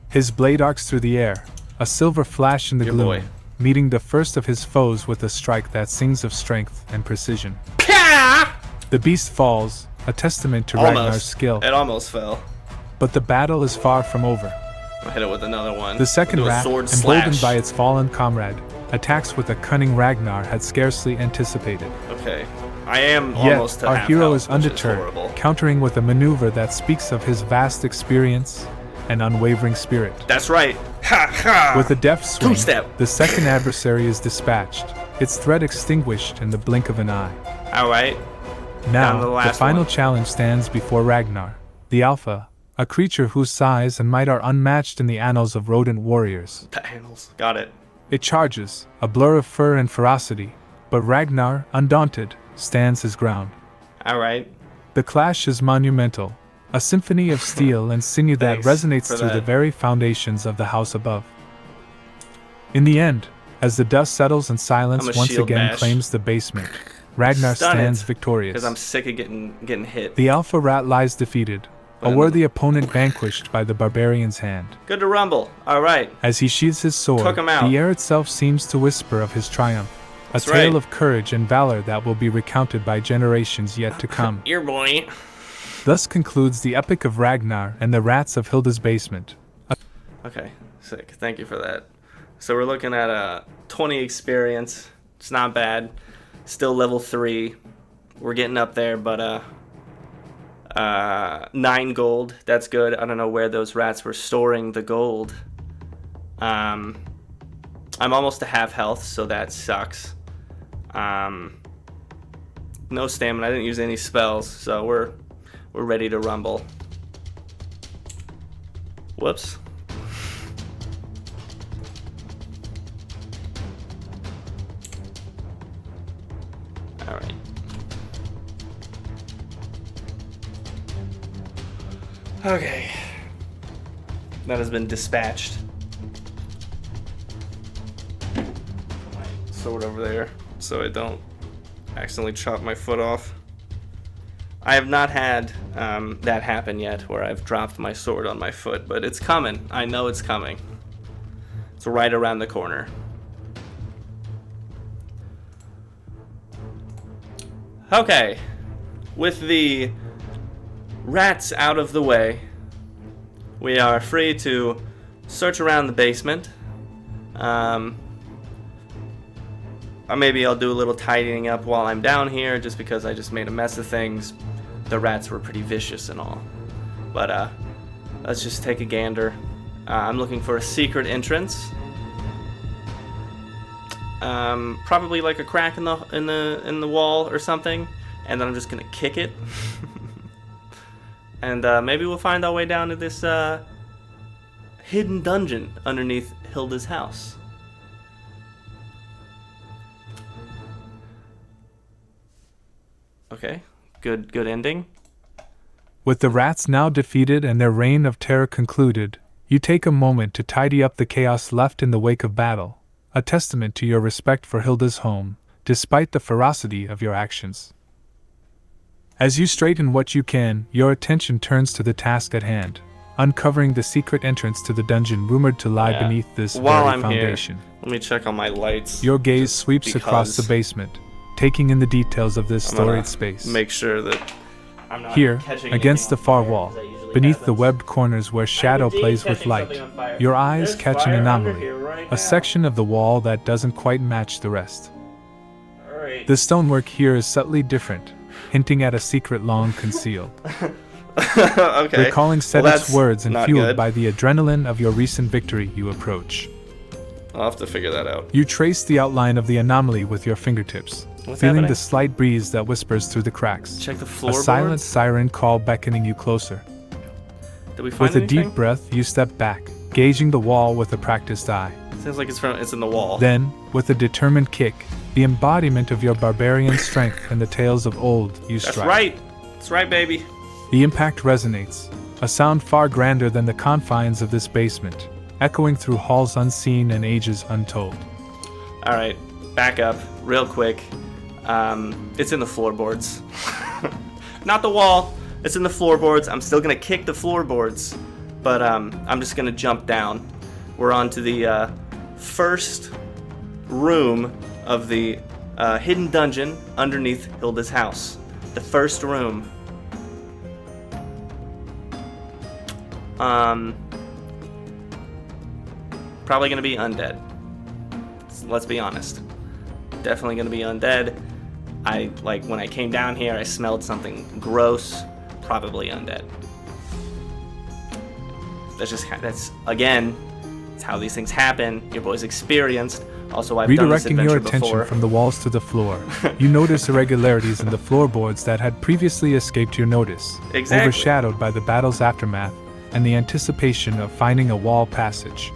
His blade arcs through the air, a silver flash in the Your gloom, boy. meeting the first of his foes with a strike that sings of strength and precision. Pah! The beast falls, a testament to Ragnar's skill, It almost fell. but the battle is far from over. I hit it with another one. The second Do a rat, sword emboldened slash. by its fallen comrade, attacks with a cunning Ragnar had scarcely anticipated. Okay. I am Yet, almost to our half hero health, is which undeterred, horrible. countering with a maneuver that speaks of his vast experience and unwavering spirit. That's right. Ha ha! With a deft swing, Two-step. the second adversary is dispatched, its threat extinguished in the blink of an eye. Alright. Now, Down to the the last final one. challenge stands before Ragnar, the Alpha, a creature whose size and might are unmatched in the annals of rodent warriors. Panels. Got it. It charges, a blur of fur and ferocity, but Ragnar, undaunted, stands his ground. Alright. The clash is monumental, a symphony of steel and sinew that Thanks resonates for through the that. very foundations of the house above. In the end, as the dust settles and silence I'm a once shield again bash. claims the basement, Ragnar Stun it, stands victorious. Because I'm sick of getting hit. The Alpha Rat lies defeated, a worthy opponent vanquished by the barbarian's hand. Good to rumble. Alright. As he sheathes his sword, Took him out. the air itself seems to whisper of his triumph, a That's tale right. of courage and valor that will be recounted by generations yet to come. Ear boy. Thus concludes the epic of Ragnar and the rats of Hilda's basement. Okay. Sick. Thank you for that. So we're looking at 20 experience. It's not bad. Still level 3. We're getting up there, but 9 gold. That's good. I don't know where those rats were storing the gold. I'm almost to half health, so that sucks. No stamina. I didn't use any spells, so we're ready to rumble. Whoops. All right. Okay. That has been dispatched. Put my sword over there so I don't accidentally chop my foot off. I have not had that happen yet where I've dropped my sword on my foot, but it's coming. I know it's coming. It's right around the corner. Okay. With the rats out of the way, we are free to search around the basement. Maybe I'll do a little tidying up while I'm down here, just because I just made a mess of things. The rats were pretty vicious and all. But let's just take a gander. I'm looking for a secret entrance. Probably like a crack in the wall or something, and then I'm just gonna kick it. And maybe we'll find our way down to this hidden dungeon underneath Hilda's house. Okay, good ending. With the rats now defeated and their reign of terror concluded, you take a moment to tidy up the chaos left in the wake of battle, a testament to your respect for Hilda's home, despite the ferocity of your actions. As you straighten what you can, your attention turns to the task at hand, uncovering the secret entrance to the dungeon rumored to lie beneath this While very I'm foundation. here, let me check on my lights. Your gaze just sweeps across the because. basement, taking in the details of this I'm gonna storied space. Make sure that I'm not Here, catching against the anything far on fire, wall, as that usually beneath the happens. webbed corners where shadow indeed plays with catching light, something on fire. your eyes There's catch an fire under anomaly, here right a now. section of the wall that doesn't quite match the rest. Alright. The stonework here is subtly different, hinting at a secret long concealed. Okay. Recalling Well, Sedek's that's words and not fueled good. by the adrenaline of your recent victory, you approach. I'll have to figure that out. You trace the outline of the anomaly with your fingertips, What's feeling happening? the slight breeze that whispers through the cracks. Check the A floorboards. silent siren call beckoning you closer. Did we find With a anything? deep breath, you step back, gauging the wall with a practiced eye. Seems like it's in the wall. Then, with a determined kick, the embodiment of your barbarian strength and the tales of old, you That's strike. right. That's right, baby. The impact resonates, a sound far grander than the confines of this basement, echoing through halls unseen and ages untold. Alright, back up real quick. It's in the floorboards. Not the wall. It's in the floorboards. I'm still gonna kick the floorboards, but I'm just gonna jump down. We're on to the first room of the hidden dungeon underneath Hilda's house. The first room. Probably gonna be undead. Let's be honest. Definitely gonna be undead. When I came down here, I smelled something gross. Probably undead. That's how these things happen. Your boy's experienced. Also, I've done this Redirecting your adventure attention before. from the walls to the floor, you notice irregularities in the floorboards that had previously escaped your notice, Exactly. overshadowed by the battle's aftermath and the anticipation of finding a wall passage.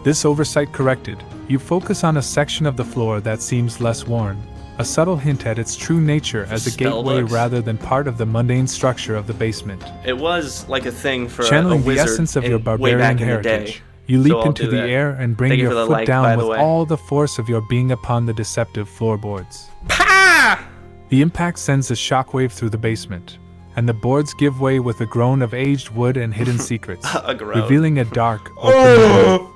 This oversight corrected, you focus on a section of the floor that seems less worn, a subtle hint at its true nature as a Spell gateway books. rather than part of the mundane structure of the basement. It was like a thing for Channeling a the wizard essence of way your back barbarian in the heritage, day. you So leap I'll into do the that. air and bring Thank you your for the foot like, by down the with way. all the force of your being upon the deceptive floorboards. Pa! The impact sends a shockwave through the basement, and the boards give way with a groan of aged wood and hidden secrets, A groan. revealing a dark, open Oh!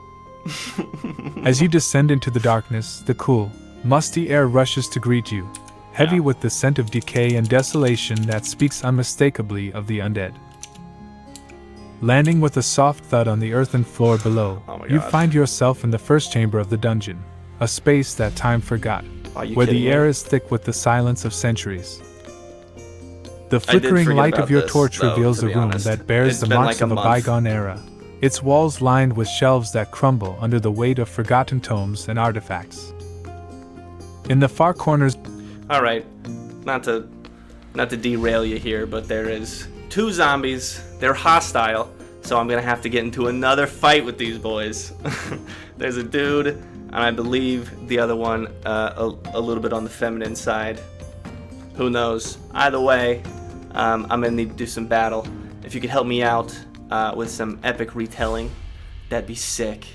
As you descend into the darkness, the cool, musty air rushes to greet you, heavy Yeah. with the scent of decay and desolation that speaks unmistakably of the undead. Landing with a soft thud on the earthen floor below, Oh my you God. find yourself in the first chamber of the dungeon, a space that time forgot, Are you where kidding the me? air is thick with the silence of centuries. The I did flickering forget light about of your this, torch though, reveals to a be room honest. that bears It's the been marks like a of a month. bygone era, its walls lined with shelves that crumble under the weight of forgotten tomes and artifacts. In the far corners, All right, not to derail you here, but there is 2 zombies. They're hostile, so I'm gonna have to get into another fight with these boys. There's a dude, and I believe the other one a little bit on the feminine side. Who knows? Either way, I'm gonna need to do some battle. If you could help me out with some epic retelling, that'd be sick.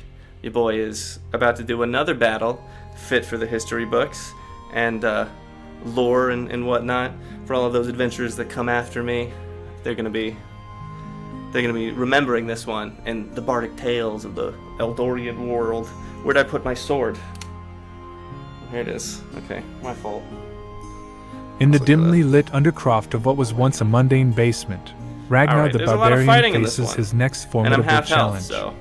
Your boy is about to do another battle, fit for the history books, and lore and whatnot. For all of those adventurers that come after me, they're gonna be remembering this one and the bardic tales of the Eldorian world. Where'd I put my sword? Here it is. Okay, my fault. in the Let's look at dimly lit undercroft of what was once a mundane basement, Ragnar Alright, the there's a lot of Barbarian fighting in this faces one. his next And I'm formidable half health, challenge. so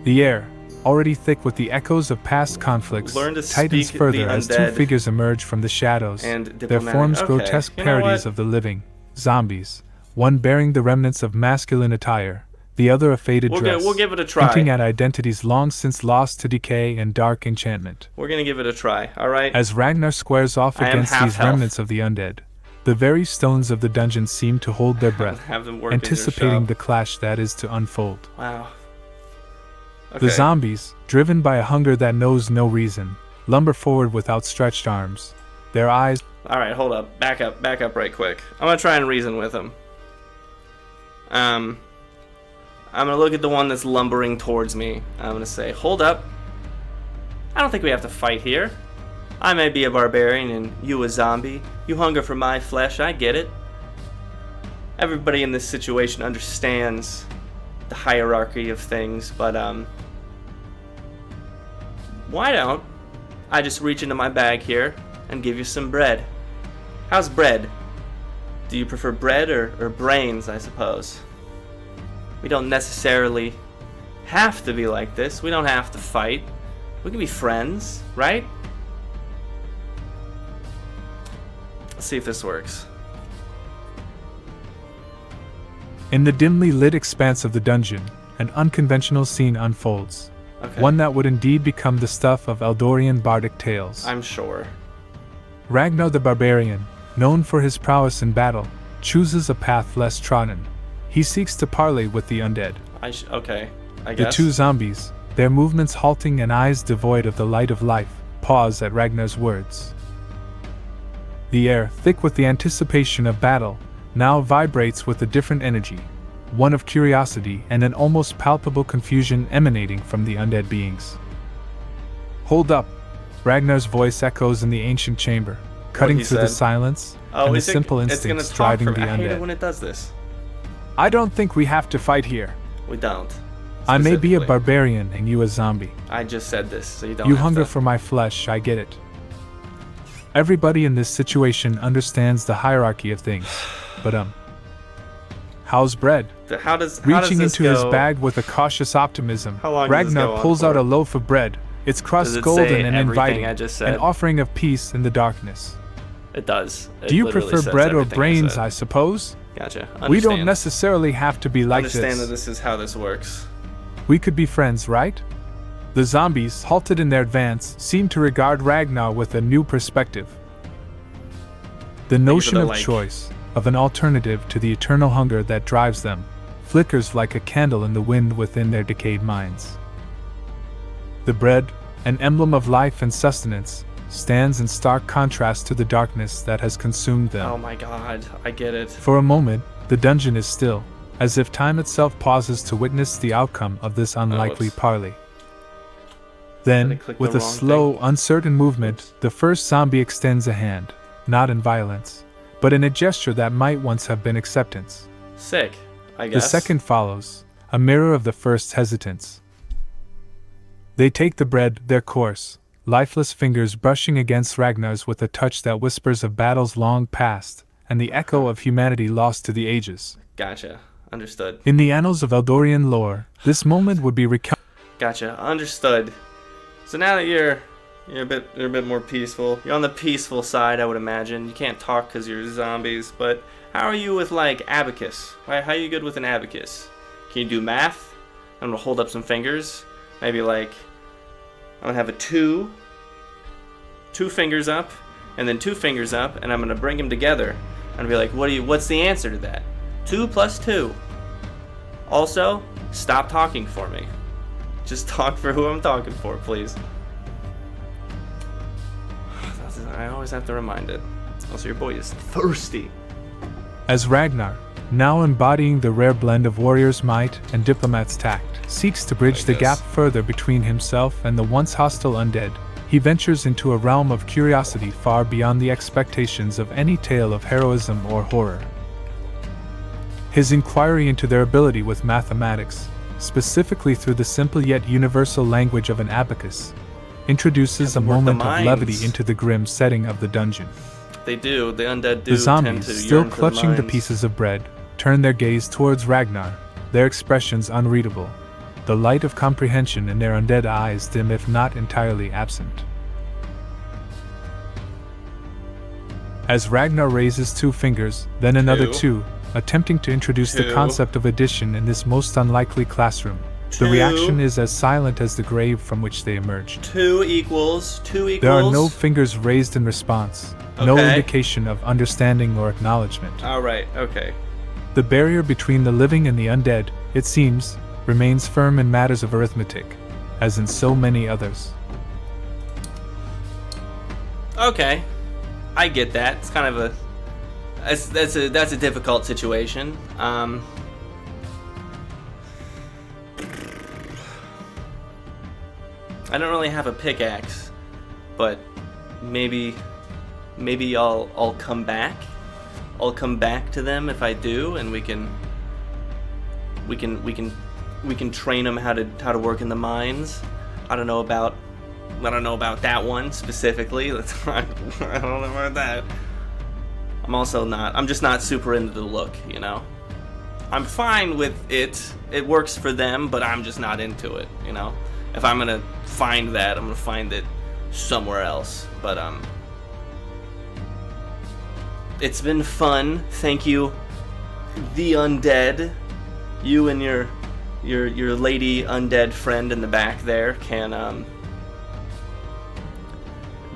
The air, already thick with the echoes of past conflicts, Learn to tightens speak further the as 2 undead figures emerge from the shadows, and their diplomatic. forms Okay, grotesque you know parodies what? of the living, zombies, one bearing the remnants of masculine attire, the other a faded dress, We'll give it a try. hinting at identities long since lost to decay and dark enchantment. We're gonna give it a try. All right. As Ragnar squares off I am against half these health. remnants of the undead, the very stones of the dungeon seem to hold their breath, Have them work in your anticipating shop. the clash that is to unfold. Wow. The zombies, driven by a hunger that knows no reason, lumber forward with outstretched arms, their eyes. All right, hold up. Back up right quick. I'm gonna try and reason with him. I'm gonna look at the one that's lumbering towards me. I'm gonna say, hold up. I don't think we have to fight here. I may be a barbarian and you a zombie. You hunger for my flesh, I get it. Everybody in this situation understands the hierarchy of things, but why don't I just reach into my bag here and give you some bread. How's bread? Do you prefer bread or brains, I suppose? We don't necessarily have to be like this. We don't have to fight. We can be friends, right? Let's see if this works. In the dimly lit expanse of the dungeon, an unconventional scene unfolds. Okay. One that would indeed become the stuff of Eldorian bardic tales. I'm sure. Ragnar the Barbarian, known for his prowess in battle, chooses a path less trodden. He seeks to parley with the undead. Okay, I The guess. two zombies, their movements halting and eyes devoid of the light of life, pause at Ragnar's words. The air, thick with the anticipation of battle, now vibrates with a different energy, one of curiosity and an almost palpable confusion emanating from the undead beings. Hold up! Ragnar's voice echoes in the ancient chamber, cutting he through the said. silence and the simple it's gonna instincts talk driving for the me. I hate it undead. when it does this. I don't think we have to fight here. We don't. I may be a Specifically. barbarian and you a zombie. I just said this, so you don't You have hunger to. for my flesh, I get it. Everybody in this situation understands the hierarchy of things, but how's bread? How does Reaching this into his go? bag with a cautious optimism, How long does this Ragnar go on pulls for? out a loaf of bread, its Does crust it golden say and everything inviting, I just said? an offering of peace in the darkness. It does. It Do you literally prefer says bread or everything I brains, said. I suppose? Gotcha. We don't Understand. necessarily have to be like Understand this. that this is how this works. We could be friends, right? The zombies, halted in their advance, seem to regard Ragnar with a new perspective. The notion the of like. choice, of an alternative to the eternal hunger that drives them, flickers like a candle in the wind within their decayed minds. The bread, an emblem of life and sustenance, stands in stark contrast to the darkness that has consumed them. Oh my god, I get it. For a moment, the dungeon is still, as if time itself pauses to witness the outcome of this unlikely whoops. parley. Did I Then, click with the a wrong slow, thing? uncertain movement, the first zombie extends a hand, not in violence, but in a gesture that might once have been acceptance. Sick, I The guess. second follows, a mirror of the first's hesitance. They take the bread, their coarse, lifeless fingers brushing against Ragnar's with a touch that whispers of battles long past, and the echo of humanity lost to the ages. Gotcha. Understood. In the annals of Eldorian lore, this moment would be recounted. Gotcha. Understood. So now that you're a bit more peaceful. You're on the peaceful side, I would imagine. You can't talk because you're zombies, but how are you with like abacus? Right? How are you good with an abacus? Can you do math? I'm gonna hold up some fingers. Maybe like I'm gonna have a two fingers up, and then 2 fingers up, and I'm gonna bring them together and be like, what's the answer to that? 2 plus 2. Also, stop talking for me. Just talk for who I'm talking for, please. I always have to remind it. Also, your boy is thirsty. As Ragnar, now embodying the rare blend of warrior's might and diplomat's tact, seeks to bridge Like the this. gap further between himself and the once hostile undead, he ventures into a realm of curiosity far beyond the expectations of any tale of heroism or horror. His inquiry into their ability with mathematics, specifically through the simple yet universal language of an abacus, introduces a Have to work the moment of minds. levity into the grim setting of the dungeon. They do. The undead do The zombies, tend to still yearn for clutching the minds. pieces of bread, turn their gaze towards Ragnar, their expressions unreadable, the light of comprehension in their undead eyes dim if not entirely absent. As Ragnar raises 2 fingers, then another 2, attempting to introduce the 2. concept of addition in this most unlikely classroom, the 2. reaction is as silent as the grave from which they emerged. 2 equals 2 equals. There are no fingers raised in response, no Okay. indication of understanding or acknowledgement. All right. Okay. The barrier between the living and the undead, it seems, remains firm in matters of arithmetic, as in so many others. Okay. I get that. It's kind of a that's a difficult situation. I don't really have a pickaxe, but maybe I'll come back. I'll come back to them if I do, and we can train them how to work in the mines. I don't know about I don't know about that one specifically. I don't know about that. I'm just not super into the look, you know? I'm fine with it. It works for them, but I'm just not into it, you know? If I'm gonna find that, I'm gonna find it somewhere else. But, it's been fun. Thank you, the Undead. You and your lady undead friend in the back there can,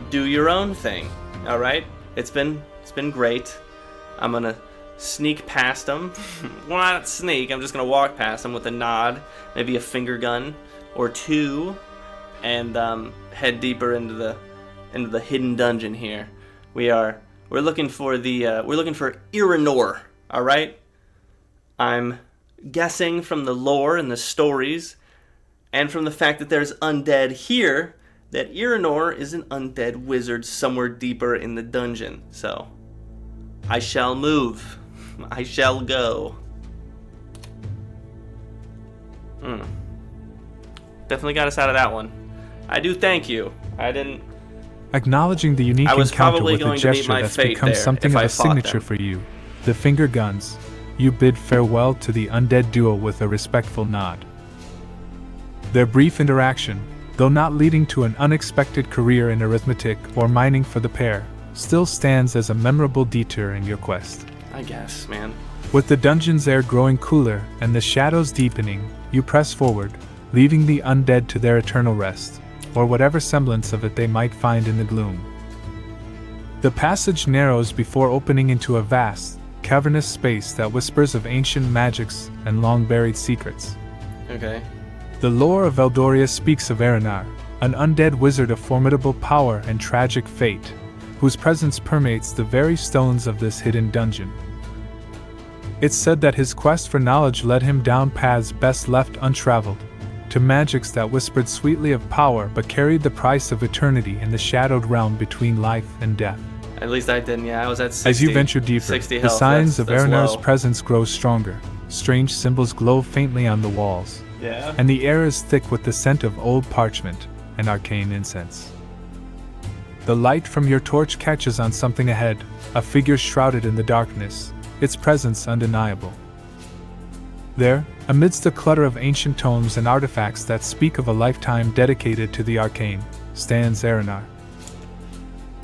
do your own thing, alright? It's been great. I'm gonna sneak past them. Well, not sneak, I'm just gonna walk past them with a nod, maybe a finger gun or two, and head deeper into the hidden dungeon here. We're looking for Eranor, alright? I'm guessing from the lore and the stories, and from the fact that there's undead here, that Eranor is an undead wizard somewhere deeper in the dungeon. So, I shall move. I shall go. Definitely got us out of that one. I do thank you. Acknowledging the unique encounter with a gesture that's become something of a signature for you, the finger guns, you bid farewell to the undead duo with a respectful nod. Their brief interaction, though not leading to an unexpected career in arithmetic or mining for the pair, still stands as a memorable detour in your quest. I guess, man. With the dungeon's air growing cooler and the shadows deepening, you press forward, leaving the undead to their eternal rest, or whatever semblance of it they might find in the gloom. The passage narrows before opening into a vast, cavernous space that whispers of ancient magics and long-buried secrets. Okay. The lore of Eldoria speaks of Eranor, an undead wizard of formidable power and tragic fate, whose presence permeates the very stones of this hidden dungeon. It's said that his quest for knowledge led him down paths best left untraveled, to magics that whispered sweetly of power but carried the price of eternity in the shadowed realm between life and death. At least I didn't, yeah, I was at 60. As you venture deeper, the signs of Eranor's presence grow stronger. Strange symbols glow faintly on the walls. Yeah. And the air is thick with the scent of old parchment and arcane incense. The light from your torch catches on something ahead, a figure shrouded in the darkness, its presence undeniable. There, amidst the clutter of ancient tomes and artifacts that speak of a lifetime dedicated to the arcane, stands Eranor.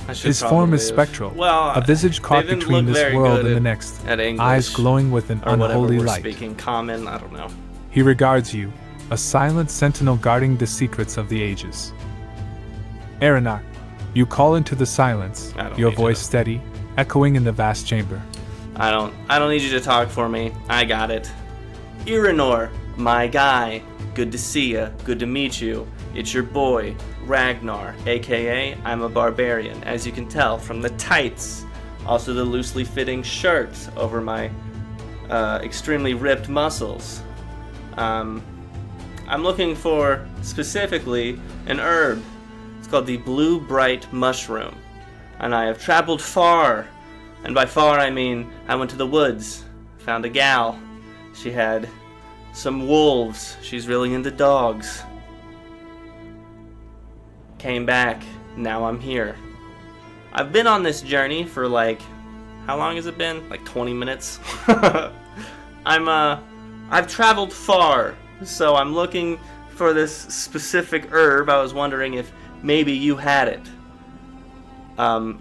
His form is spectral, a visage caught between this world and the next, eyes glowing with an unholy light. Speaking common, I don't know. He regards you, a silent sentinel guarding the secrets of the ages. Eranor, you call into the silence, your voice steady, echoing in the vast chamber. I don't need you to talk for me. I got it. Eranor, my guy. Good to see ya. Good to meet you. It's your boy, Ragnar, aka I'm a barbarian, as you can tell from the tights. Also the loosely fitting shirt over my extremely ripped muscles. I'm looking for, specifically, an herb. It's called the blue bright mushroom. And I have traveled far. And by far I mean I went to the woods, found a gal. She had some wolves. She's really into dogs. Came back. Now I'm here. I've been on this journey for how long has it been? 20 minutes? I've traveled far, so I'm looking for this specific herb. I was wondering if maybe you had it.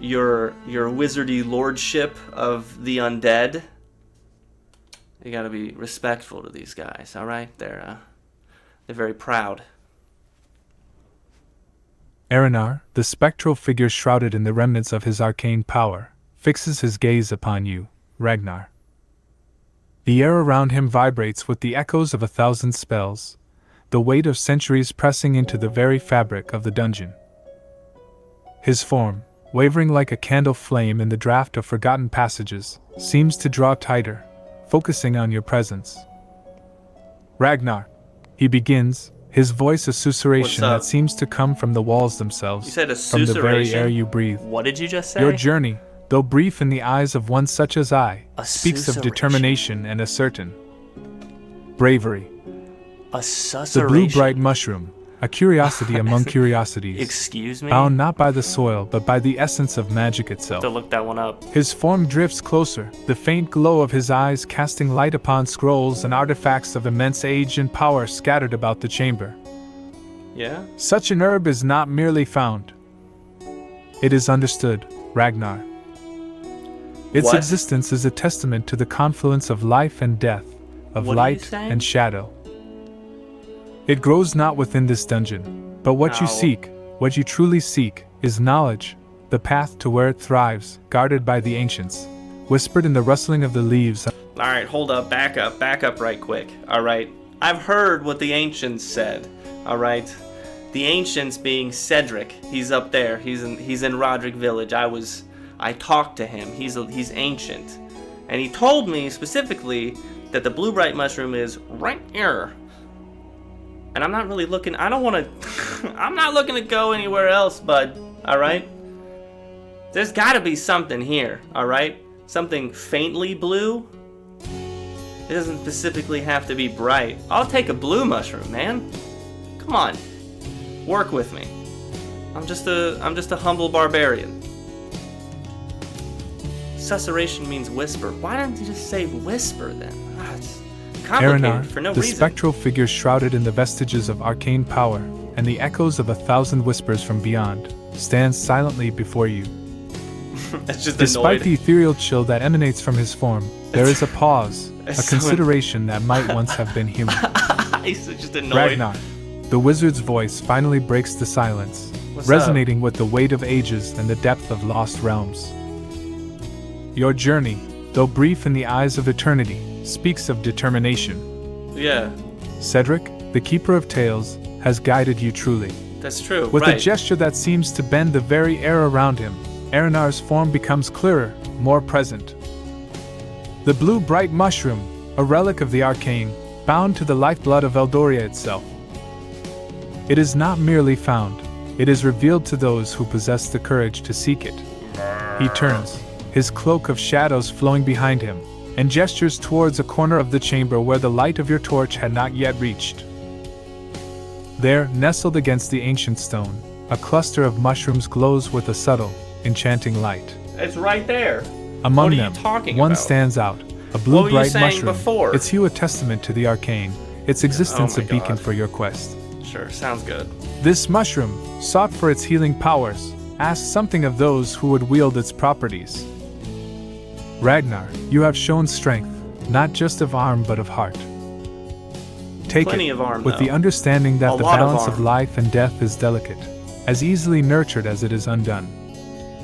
Your wizardy lordship of the undead. You gotta be respectful to these guys, alright? They're very proud. Eranor, the spectral figure shrouded in the remnants of his arcane power, fixes his gaze upon you, Ragnar. The air around him vibrates with the echoes of 1,000 spells, the weight of centuries pressing into the very fabric of the dungeon. His form, wavering like a candle flame in the draft of forgotten passages, seems to draw tighter, focusing on your presence. Ragnar, he begins, his voice a susurration that seems to come from the walls themselves, you said a from the very air you breathe. What did you just say? Your journey, though brief in the eyes of one such as I, speaks of determination and a certain bravery. A susurration. The blue bright mushroom, a curiosity among curiosities. Excuse me? Bound not by the soil, but by the essence of magic itself. To look that one up. His form drifts closer, the faint glow of his eyes casting light upon scrolls and artifacts of immense age and power scattered about the chamber. Yeah? Such an herb is not merely found. It is understood, Ragnar. Its What? existence is a testament to the confluence of life and death, of What are you light saying? and shadow. It grows not within this dungeon, but what you Ow. seek, what you truly seek, is knowledge, the path to where it thrives, guarded by the ancients, whispered in the rustling of the leaves. Alright, hold up, back up right quick. Alright, I've heard what the ancients said. Alright, the ancients being Cedric. He's up there. He's in Roderick Village. I talked to him. He's ancient, and he told me specifically that the blue bright mushroom is right here. And I'm not really looking. I don't want to. I'm not looking to go anywhere else, bud. All right. There's got to be something here. All right. Something faintly blue. It doesn't specifically have to be bright. I'll take a blue mushroom, man. Come on. Work with me. I'm just a humble barbarian. Susurration means whisper. Why didn't you just say whisper then? It's complicated Eranor, for no the reason. spectral figure shrouded in the vestiges of arcane power, and the echoes of 1,000 whispers from beyond, stands silently before you. It's just Despite annoyed. the ethereal chill that emanates from his form, there is a pause, a It's so consideration that might once have been human. He's just annoyed. Ragnar, the wizard's voice finally breaks the silence, What's resonating with the weight of ages and the depth of lost realms. Your journey, though brief in the eyes of eternity, speaks of determination. Yeah, Cedric, the keeper of tales, has guided you truly. that's true. With right. a gesture that seems to bend the very air around him, Eranor's form becomes clearer, more present. The blue bright mushroom, a relic of the arcane, bound to the lifeblood of Eldoria itself. It is not merely found, it is revealed to those who possess the courage to seek it. He turns, his cloak of shadows flowing behind him, and gestures towards a corner of the chamber where the light of your torch had not yet reached. There, nestled against the ancient stone, a cluster of mushrooms glows with a subtle, enchanting light. It's right there. Among What are you them, talking one about? stands out, a What blue were you bright saying mushroom, before? its hue a testament to the arcane, its existence Oh a my beacon God. for your quest. Sure, sounds good. This mushroom, sought for its healing powers, asks something of those who would wield its properties. Ragnar, you have shown strength, not just of arm but of heart. Take Plenty it, of arm, with though. the understanding that A the lot of balance of arm. life and death is delicate, as easily nurtured as it is undone.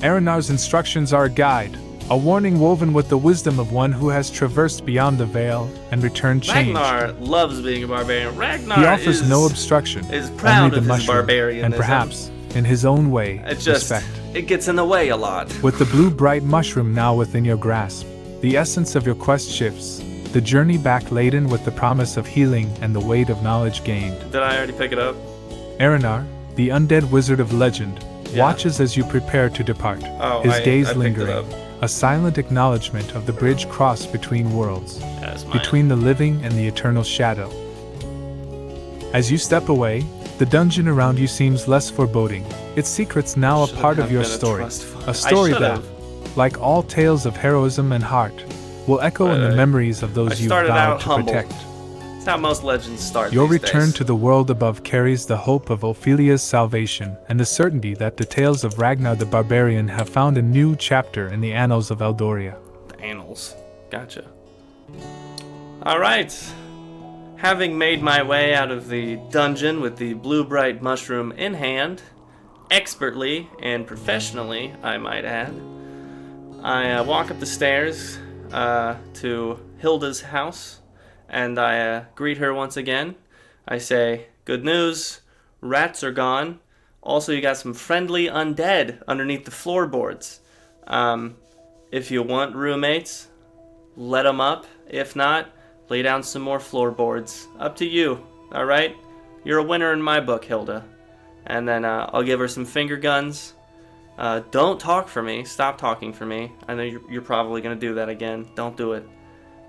Eranor's instructions are a guide, a warning woven with the wisdom of one who has traversed beyond the veil and returned changed. Ragnar loves being a barbarian. Ragnar He offers is, no obstruction, is proud only the of his mushroom, barbarianism. and perhaps, in his own way, It just respect. it gets in the way a lot. With the blue bright mushroom now within your grasp, the essence of your quest shifts, the journey back laden with the promise of healing and the weight of knowledge gained. Did I already pick it up? Eranor, the undead wizard of legend, Yeah. watches as you prepare to depart, Oh, his gaze I picked it lingering, up. a silent acknowledgement of the bridge crossed between worlds, That's mine. between the living and the eternal shadow. As you step away, the dungeon around you seems less foreboding, its secrets now a Should've part of have your been a story, trust fund. a I story that, should've. like all tales of heroism and heart, will echo in the But memories of I those you started vowed out to humble. protect. That's how most legends start. Your these return days. to the world above carries the hope of Ophelia's salvation and the certainty that the tales of Ragnar the Barbarian have found a new chapter in the annals of Eldoria. The annals. Gotcha. All right. Having made my way out of the dungeon with the blue bright mushroom in hand, expertly and professionally, I might add, I walk up the stairs to Hilda's house, and I greet her once again. I say, "Good news, rats are gone. Also, you got some friendly undead underneath the floorboards. If you want roommates, let them up. If not, lay down some more floorboards. Up to you, all right? You're a winner in my book, Hilda." And then I'll give her some finger guns. Don't talk for me. Stop talking for me. I know you're probably going to do that again. Don't do it.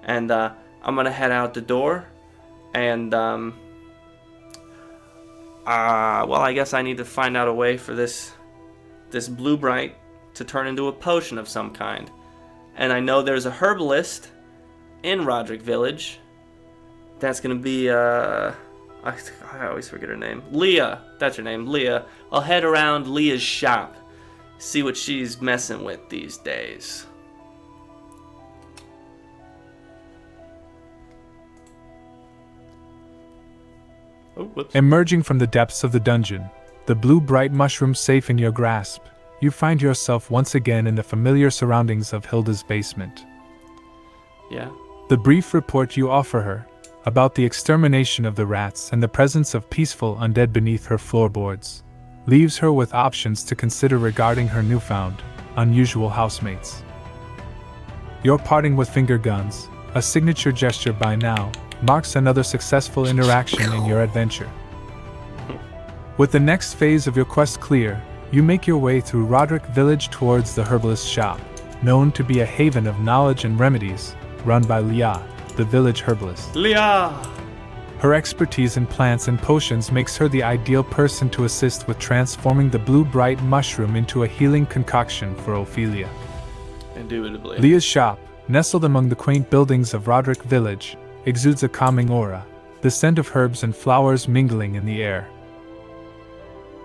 And I'm going to head out the door. And I Well, I guess I need to find out a way for this blue bright to turn into a potion of some kind. And I know there's a herbalist in Roderick Village. That's gonna be I always forget her name. Leah. That's her name, Leah. I'll head around Leah's shop, see what she's messing with these days. Oh, whoops. Emerging from the depths of the dungeon, the blue bright mushroom safe in your grasp, you find yourself once again in the familiar surroundings of Hilda's basement. Yeah. The brief report you offer her, about the extermination of the rats and the presence of peaceful undead beneath her floorboards, leaves her with options to consider regarding her newfound, unusual housemates. Your parting with finger guns, a signature gesture by now, marks another successful interaction in your adventure. With the next phase of your quest clear, you make your way through Roderick Village towards the herbalist's shop, known to be a haven of knowledge and remedies, run by Leah, the village herbalist. Leah! Her expertise in plants and potions makes her the ideal person to assist with transforming the blue bright mushroom into a healing concoction for Ophelia. Indubitably. Leah's shop, nestled among the quaint buildings of Roderick Village, exudes a calming aura, the scent of herbs and flowers mingling in the air.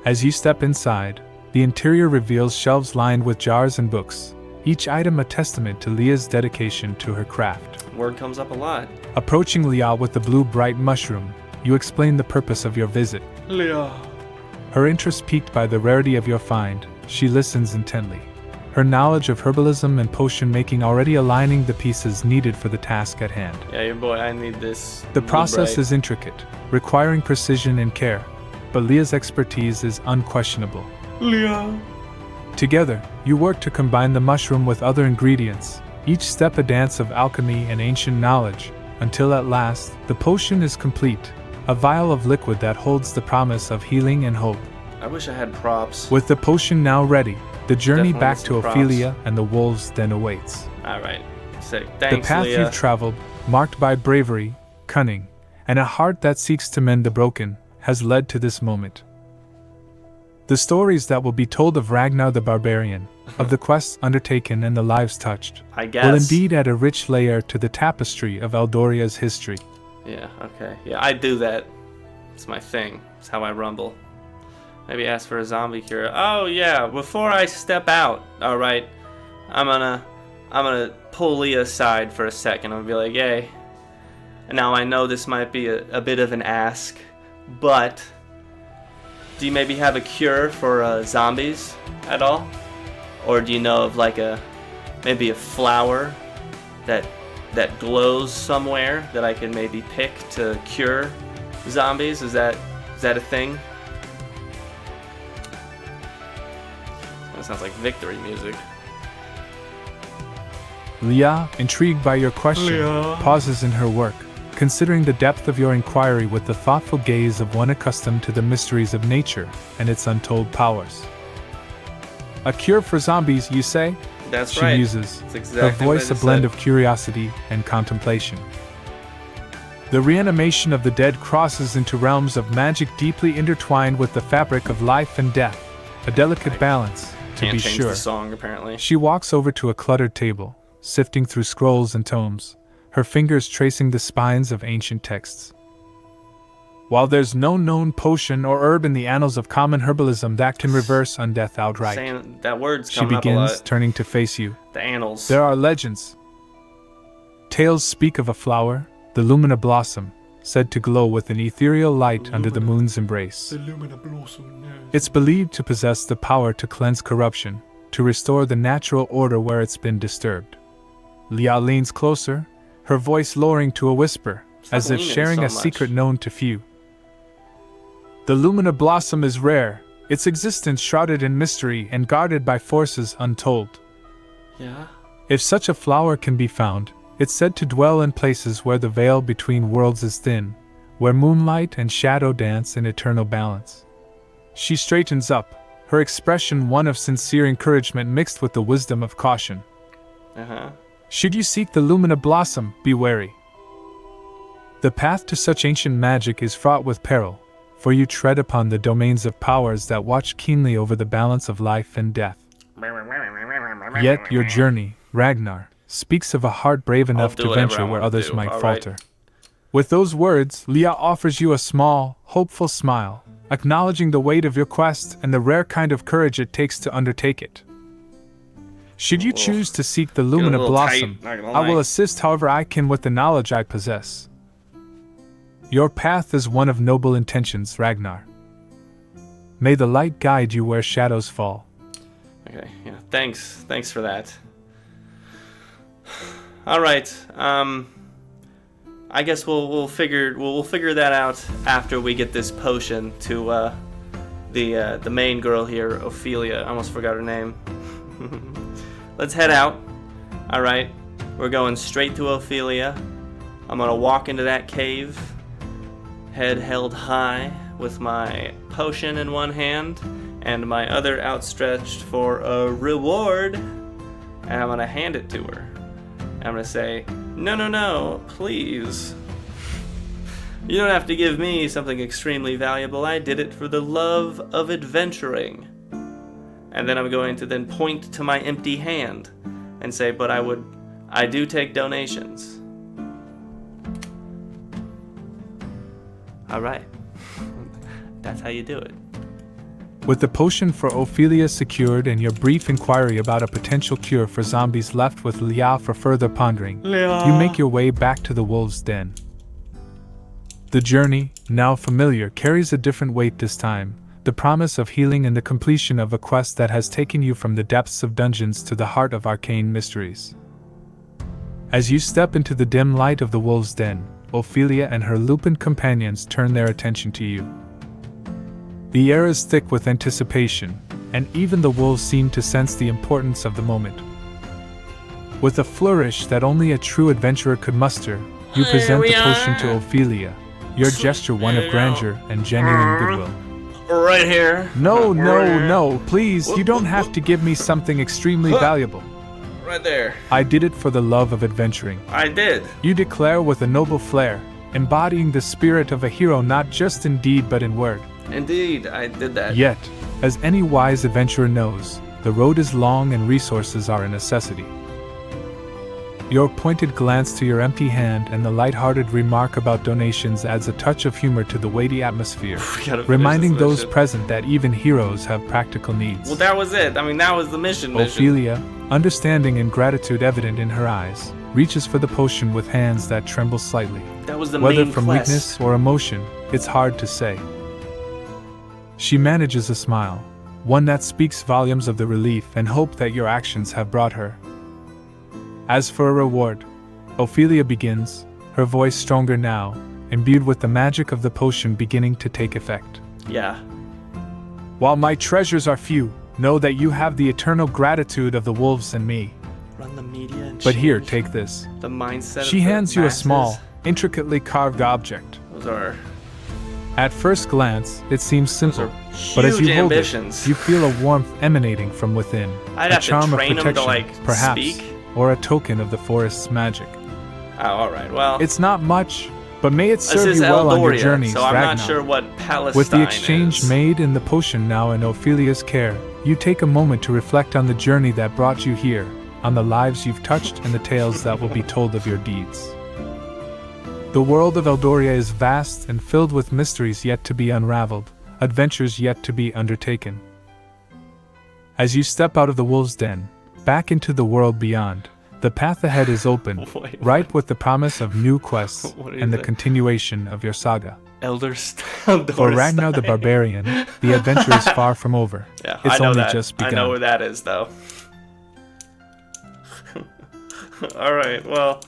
As you step inside, the interior reveals shelves lined with jars and books, each item a testament to Leah's dedication to her craft. Word comes up a lot. Approaching Leah with the blue bright mushroom, you explain the purpose of your visit. Leah. Her interest piqued by the rarity of your find, she listens intently, her knowledge of herbalism and potion making already aligning the pieces needed for the task at hand. Yeah, your boy, I need this. The process is intricate, requiring precision and care, but Leah's expertise is unquestionable. Leah. Together, you work to combine the mushroom with other ingredients, each step a dance of alchemy and ancient knowledge, until at last, the potion is complete, a vial of liquid that holds the promise of healing and hope. I wish I had props. With the potion now ready, the journey Definitely back some to props. Ophelia and the wolves then awaits. Alright, sick. Thanks, The path Leah. you've traveled, marked by bravery, cunning, and a heart that seeks to mend the broken, has led to this moment. The stories that will be told of Ragnar the Barbarian, of the quests undertaken and the lives touched, I guess. will indeed add a rich layer to the tapestry of Eldoria's history. Yeah, okay. Yeah, I do that. It's my thing. It's how I rumble. Maybe ask for a zombie cure. Oh yeah, before I step out, alright, I'm gonna pull Leah aside for a second. I'm gonna be like, hey, and now I know this might be a bit of an ask, but do you maybe have a cure for zombies at all? Or do you know of like maybe a flower that glows somewhere that I can maybe pick to cure zombies? Is that a thing? That sounds like victory music. Leah, intrigued by your question, pauses in her work, considering the depth of your inquiry with the thoughtful gaze of one accustomed to the mysteries of nature and its untold powers. A cure for zombies, you say? That's She right. muses, That's exactly her what I voice a just blend said. of curiosity and contemplation. The reanimation of the dead crosses into realms of magic deeply intertwined with the fabric of life and death, a delicate balance, to Can't be change sure. the song apparently. She walks over to a cluttered table, sifting through scrolls and tomes, her fingers tracing the spines of ancient texts. While there's no known potion or herb in the annals of common herbalism that can reverse undeath outright, Saying that word's she coming up a begins, lot. turning to face you. The annals. There are legends. Tales speak of a flower, the lumina blossom, said to glow with an ethereal light under the moon's embrace. The lumina blossom, yes. It's believed to possess the power to cleanse corruption, to restore the natural order where it's been disturbed. Leah leans closer, her voice lowering to a whisper, Stop as if leaning sharing so a much. secret known to few. The lumina blossom is rare, its existence shrouded in mystery and guarded by forces untold. Yeah. If such a flower can be found, it's said to dwell in places where the veil between worlds is thin, where moonlight and shadow dance in eternal balance. She straightens up, her expression one of sincere encouragement mixed with the wisdom of caution. Uh-huh. Should you seek the lumina blossom, be wary. The path to such ancient magic is fraught with peril, for you tread upon the domains of powers that watch keenly over the balance of life and death. Yet your journey, Ragnar, speaks of a heart brave enough to venture where others might falter. With those words, Leah offers you a small, hopeful smile, acknowledging the weight of your quest and the rare kind of courage it takes to undertake it. Should you choose to seek the luminous blossom, I will assist however I can with the knowledge I possess. Your path is one of noble intentions, Ragnar. May the light guide you where shadows fall. Okay, yeah, thanks for that. All right, I guess we'll figure that out after we get this potion to the main girl here, Ophelia. I almost forgot her name. Let's head out. All right, we're going straight to Ophelia. I'm gonna walk into that cave, head held high, with my potion in one hand and my other outstretched for a reward, and I'm gonna hand it to her. I'm gonna say, no, please. You don't have to give me something extremely valuable. I did it for the love of adventuring. And then I'm going to then point to my empty hand and say, but I do take donations. All right. That's how you do it. With the potion for Ophelia secured and your brief inquiry about a potential cure for zombies left with Leah for further pondering, you make your way back to the wolves' den. The journey, now familiar, carries a different weight this time, the promise of healing and the completion of a quest that has taken you from the depths of dungeons to the heart of arcane mysteries. As you step into the dim light of the wolves' den, Ophelia and her lupin companions turn their attention to you. The air is thick with anticipation, and even the wolves seem to sense the importance of the moment. With a flourish that only a true adventurer could muster, you present the potion to Ophelia, your gesture one of grandeur and genuine goodwill. Right here. No, please, you don't have to give me something extremely valuable. Right there. I did it for the love of adventuring. I did. You declare with a noble flair, embodying the spirit of a hero not just in deed but in word. Indeed, I did that. Yet, as any wise adventurer knows, the road is long and resources are a necessity. Your pointed glance to your empty hand and the light-hearted remark about donations adds a touch of humor to the weighty atmosphere, reminding those present that even heroes have practical needs. Well, that was it. I mean, that was the mission. Ophelia, understanding and gratitude evident in her eyes, reaches for the potion with hands that tremble slightly. That was the Whether main from quest. weakness or emotion, it's hard to say. She manages a smile, one that speaks volumes of the relief and hope that your actions have brought her. As for a reward, Ophelia begins, her voice stronger now, imbued with the magic of the potion beginning to take effect. Yeah. While my treasures are few, know that you have the eternal gratitude of the wolves and me. Run the media and But here, change take this. the mindset. She of the hands you a masses. small, intricately carved object. Those are At first glance, it seems simple, huge but as you hold ambitions. it, you feel a warmth emanating from within, I'd a have to charm of train 'em to, protection, like, perhaps, speak. or a token of the forest's magic. Oh, all right. Well, It's not much, but may it this serve is you well on your Eldoria, journeys, so I'm Ragnar. not sure what Palestine With the exchange is. made and the potion now in Ophelia's care, you take a moment to reflect on the journey that brought you here, on the lives you've touched and the tales that will be told of your deeds. The world of Eldoria is vast and filled with mysteries yet to be unraveled, adventures yet to be undertaken. As you step out of the wolves' den, back into the world beyond, the path ahead is open, Wait, ripe with the promise of new quests What is and the it? continuation of your saga. Elder For Ragnar the Barbarian, the adventure is far from over. Yeah, It's I know only that. just I begun. know where that is, though. All right. Well,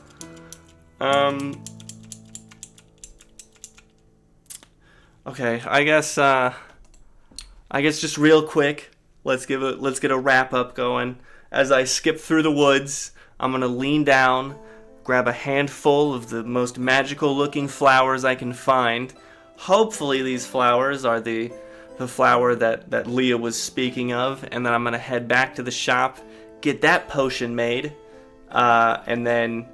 okay. I guess just real quick, let's get a wrap up going. As I skip through the woods, I'm gonna lean down, grab a handful of the most magical looking flowers I can find. Hopefully these flowers are the flower that Leah was speaking of, and then I'm gonna head back to the shop, get that potion made, and then,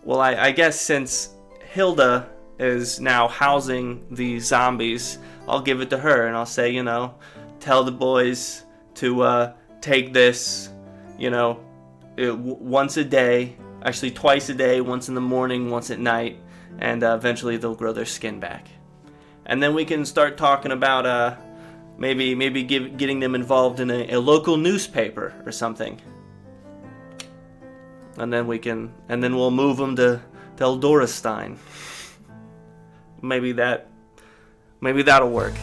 well, I guess since Hilda is now housing the zombies, I'll give it to her and I'll say, tell the boys to take this, once a day, actually twice a day, once in the morning, once at night, and eventually they'll grow their skin back. And then we can start talking about maybe getting them involved in a local newspaper or something. And then we'll move them to Eldorstein. Maybe that'll work.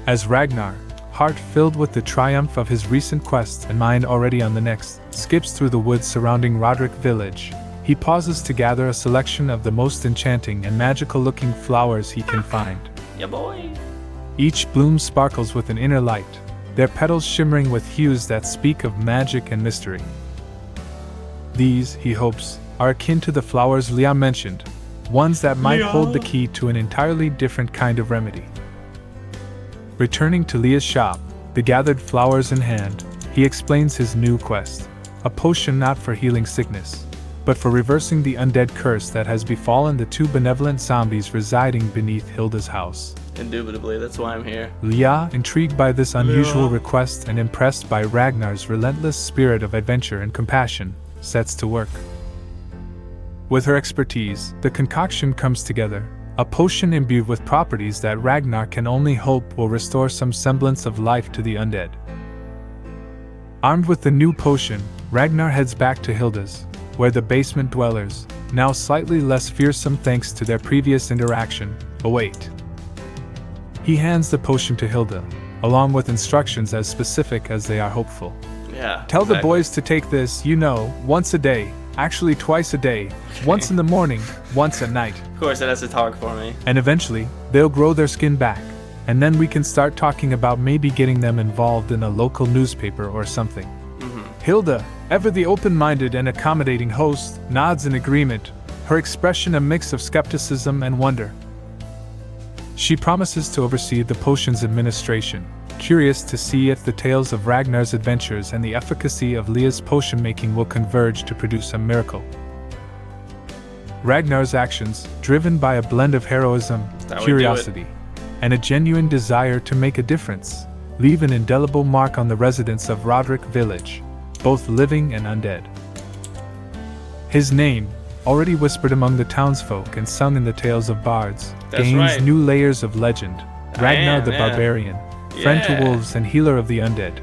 As Ragnar, heart filled with the triumph of his recent quest and mind already on the next, skips through the woods surrounding Roderick Village, he pauses to gather a selection of the most enchanting and magical-looking flowers he can find. Yeah, boy. Each bloom sparkles with an inner light, their petals shimmering with hues that speak of magic and mystery. These, he hopes, are akin to the flowers Leah mentioned, ones that might hold the key to an entirely different kind of remedy. Returning to Leah's shop, the gathered flowers in hand, he explains his new quest, a potion not for healing sickness, but for reversing the undead curse that has befallen the two benevolent zombies residing beneath Hilda's house. Indubitably, that's why I'm here. Leah, intrigued by this unusual request and impressed by Ragnar's relentless spirit of adventure and compassion, sets to work. With her expertise, the concoction comes together, a potion imbued with properties that Ragnar can only hope will restore some semblance of life to the undead. Armed with the new potion, Ragnar heads back to Hilda's, where the basement dwellers, now slightly less fearsome thanks to their previous interaction, await. He hands the potion to Hilda, along with instructions as specific as they are hopeful. Yeah. Tell the boys to take this, once a day, actually twice a day, once in the morning, once at night. Of course, it has to talk for me. And eventually, they'll grow their skin back, and then we can start talking about maybe getting them involved in a local newspaper or something. Hilda, ever the open-minded and accommodating host, nods in agreement, her expression a mix of skepticism and wonder. She promises to oversee the potion's administration, curious to see if the tales of Ragnar's adventures and the efficacy of Leah's potion-making will converge to produce a miracle. Ragnar's actions, driven by a blend of heroism, curiosity, and a genuine desire to make a difference, leave an indelible mark on the residents of Roderick Village, both living and undead. His name, already whispered among the townsfolk and sung in the tales of bards, gains new layers of legend. Ragnar the Barbarian, friend to wolves and healer of the undead,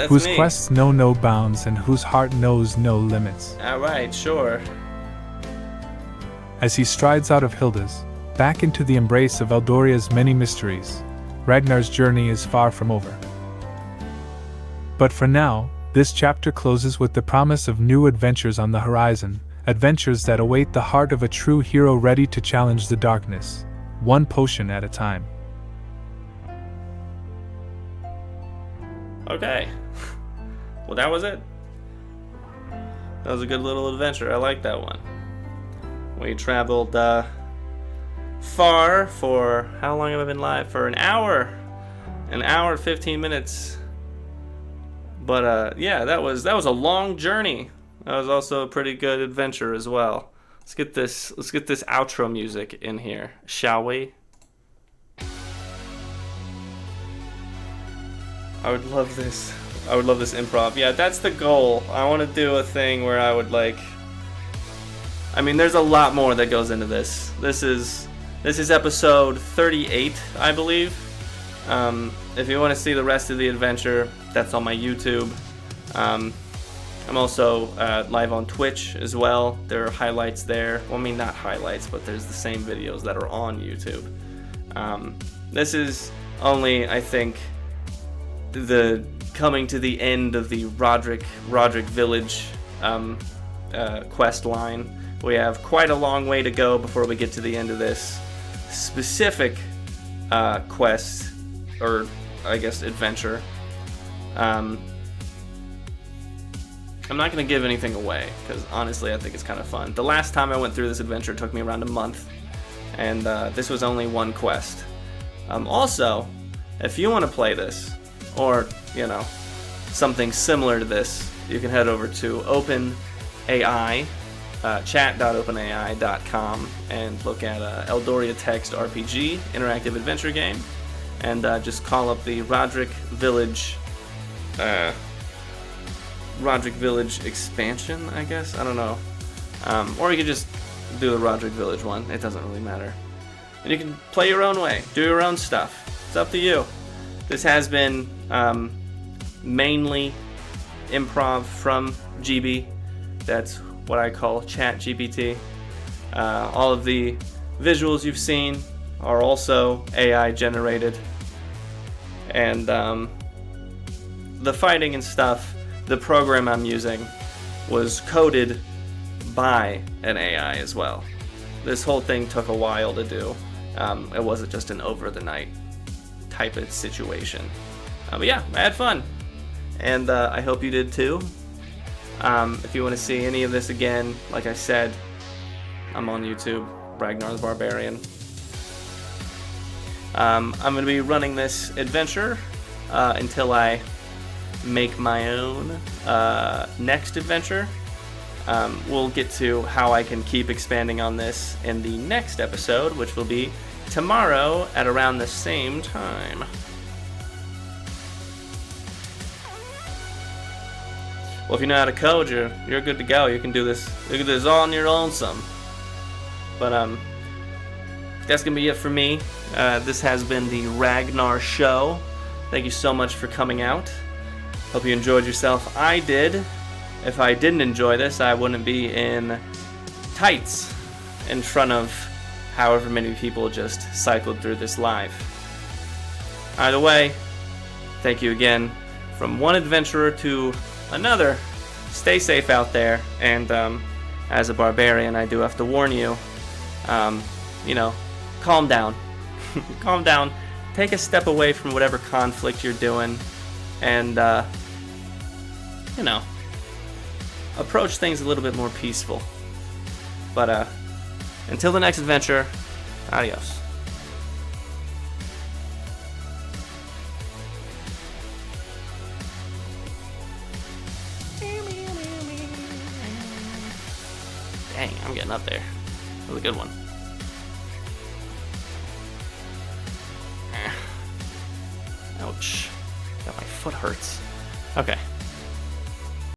whose quests know no bounds and whose heart knows no limits. Alright, sure. As he strides out of Hilda's, back into the embrace of Eldoria's many mysteries, Ragnar's journey is far from over. But for now, this chapter closes with the promise of new adventures on the horizon, adventures that await the heart of a true hero ready to challenge the darkness, one potion at a time. Okay. Well, that was it. That was a good little adventure. I like that one. We traveled far for, how long have I been live? For an hour. An hour and 15 minutes. But yeah, that was a long journey. That was also a pretty good adventure as well. Let's get this outro music in here, shall we? I would love this improv. Yeah, that's the goal. I want to do a thing where I would there's a lot more that goes into this. This is episode 38, I believe. If you want to see the rest of the adventure, that's on my YouTube. I'm also live on Twitch as well. There are highlights there. Well, not highlights, but there's the same videos that are on YouTube. This is only, I think, the coming to the end of the Roderick Village quest line. We have quite a long way to go before we get to the end of this specific quest, or I guess adventure. I'm not going to give anything away, because honestly I think it's kind of fun. The last time I went through this adventure took me around a month, and this was only one quest. Also, if you want to play this, or, something similar to this, you can head over to OpenAI, chat.openai.com and look at Eldoria Text RPG, interactive adventure game, and just call up the Roderick Village expansion, I guess. I don't know. Or you could just do the Roderick Village one. It doesn't really matter. And you can play your own way, do your own stuff. It's up to you. This has been mainly improv from GB. That's what I call Chat GPT. All of the visuals you've seen are also AI generated. And the fighting and stuff, the program I'm using was coded by an AI as well. This whole thing took a while to do. It wasn't just an over the night type of situation. But yeah, I had fun. And I hope you did too. If you want to see any of this again, like I said, I'm on YouTube, Ragnar the Barbarian. I'm going to be running this adventure until I make my own next adventure. We'll get to how I can keep expanding on this in the next episode, which will be tomorrow at around the same time. Well, if you know how to code, you're good to go. You can do this. You can do this all on your own some. But that's gonna be it for me. This has been the Ragnar Show. Thank you so much for coming out. Hope you enjoyed yourself. I did. If I didn't enjoy this, I wouldn't be in tights in front of however many people just cycled through this live. Either way, thank you again. From one adventurer to another, stay safe out there. And as a barbarian, I do have to warn you, calm down. Calm down. Take a step away from whatever conflict you're doing. And, approach things a little bit more peaceful. But until the next adventure, adios. Dang, I'm getting up there. That was a good one. Ouch. God, my foot hurts. Okay.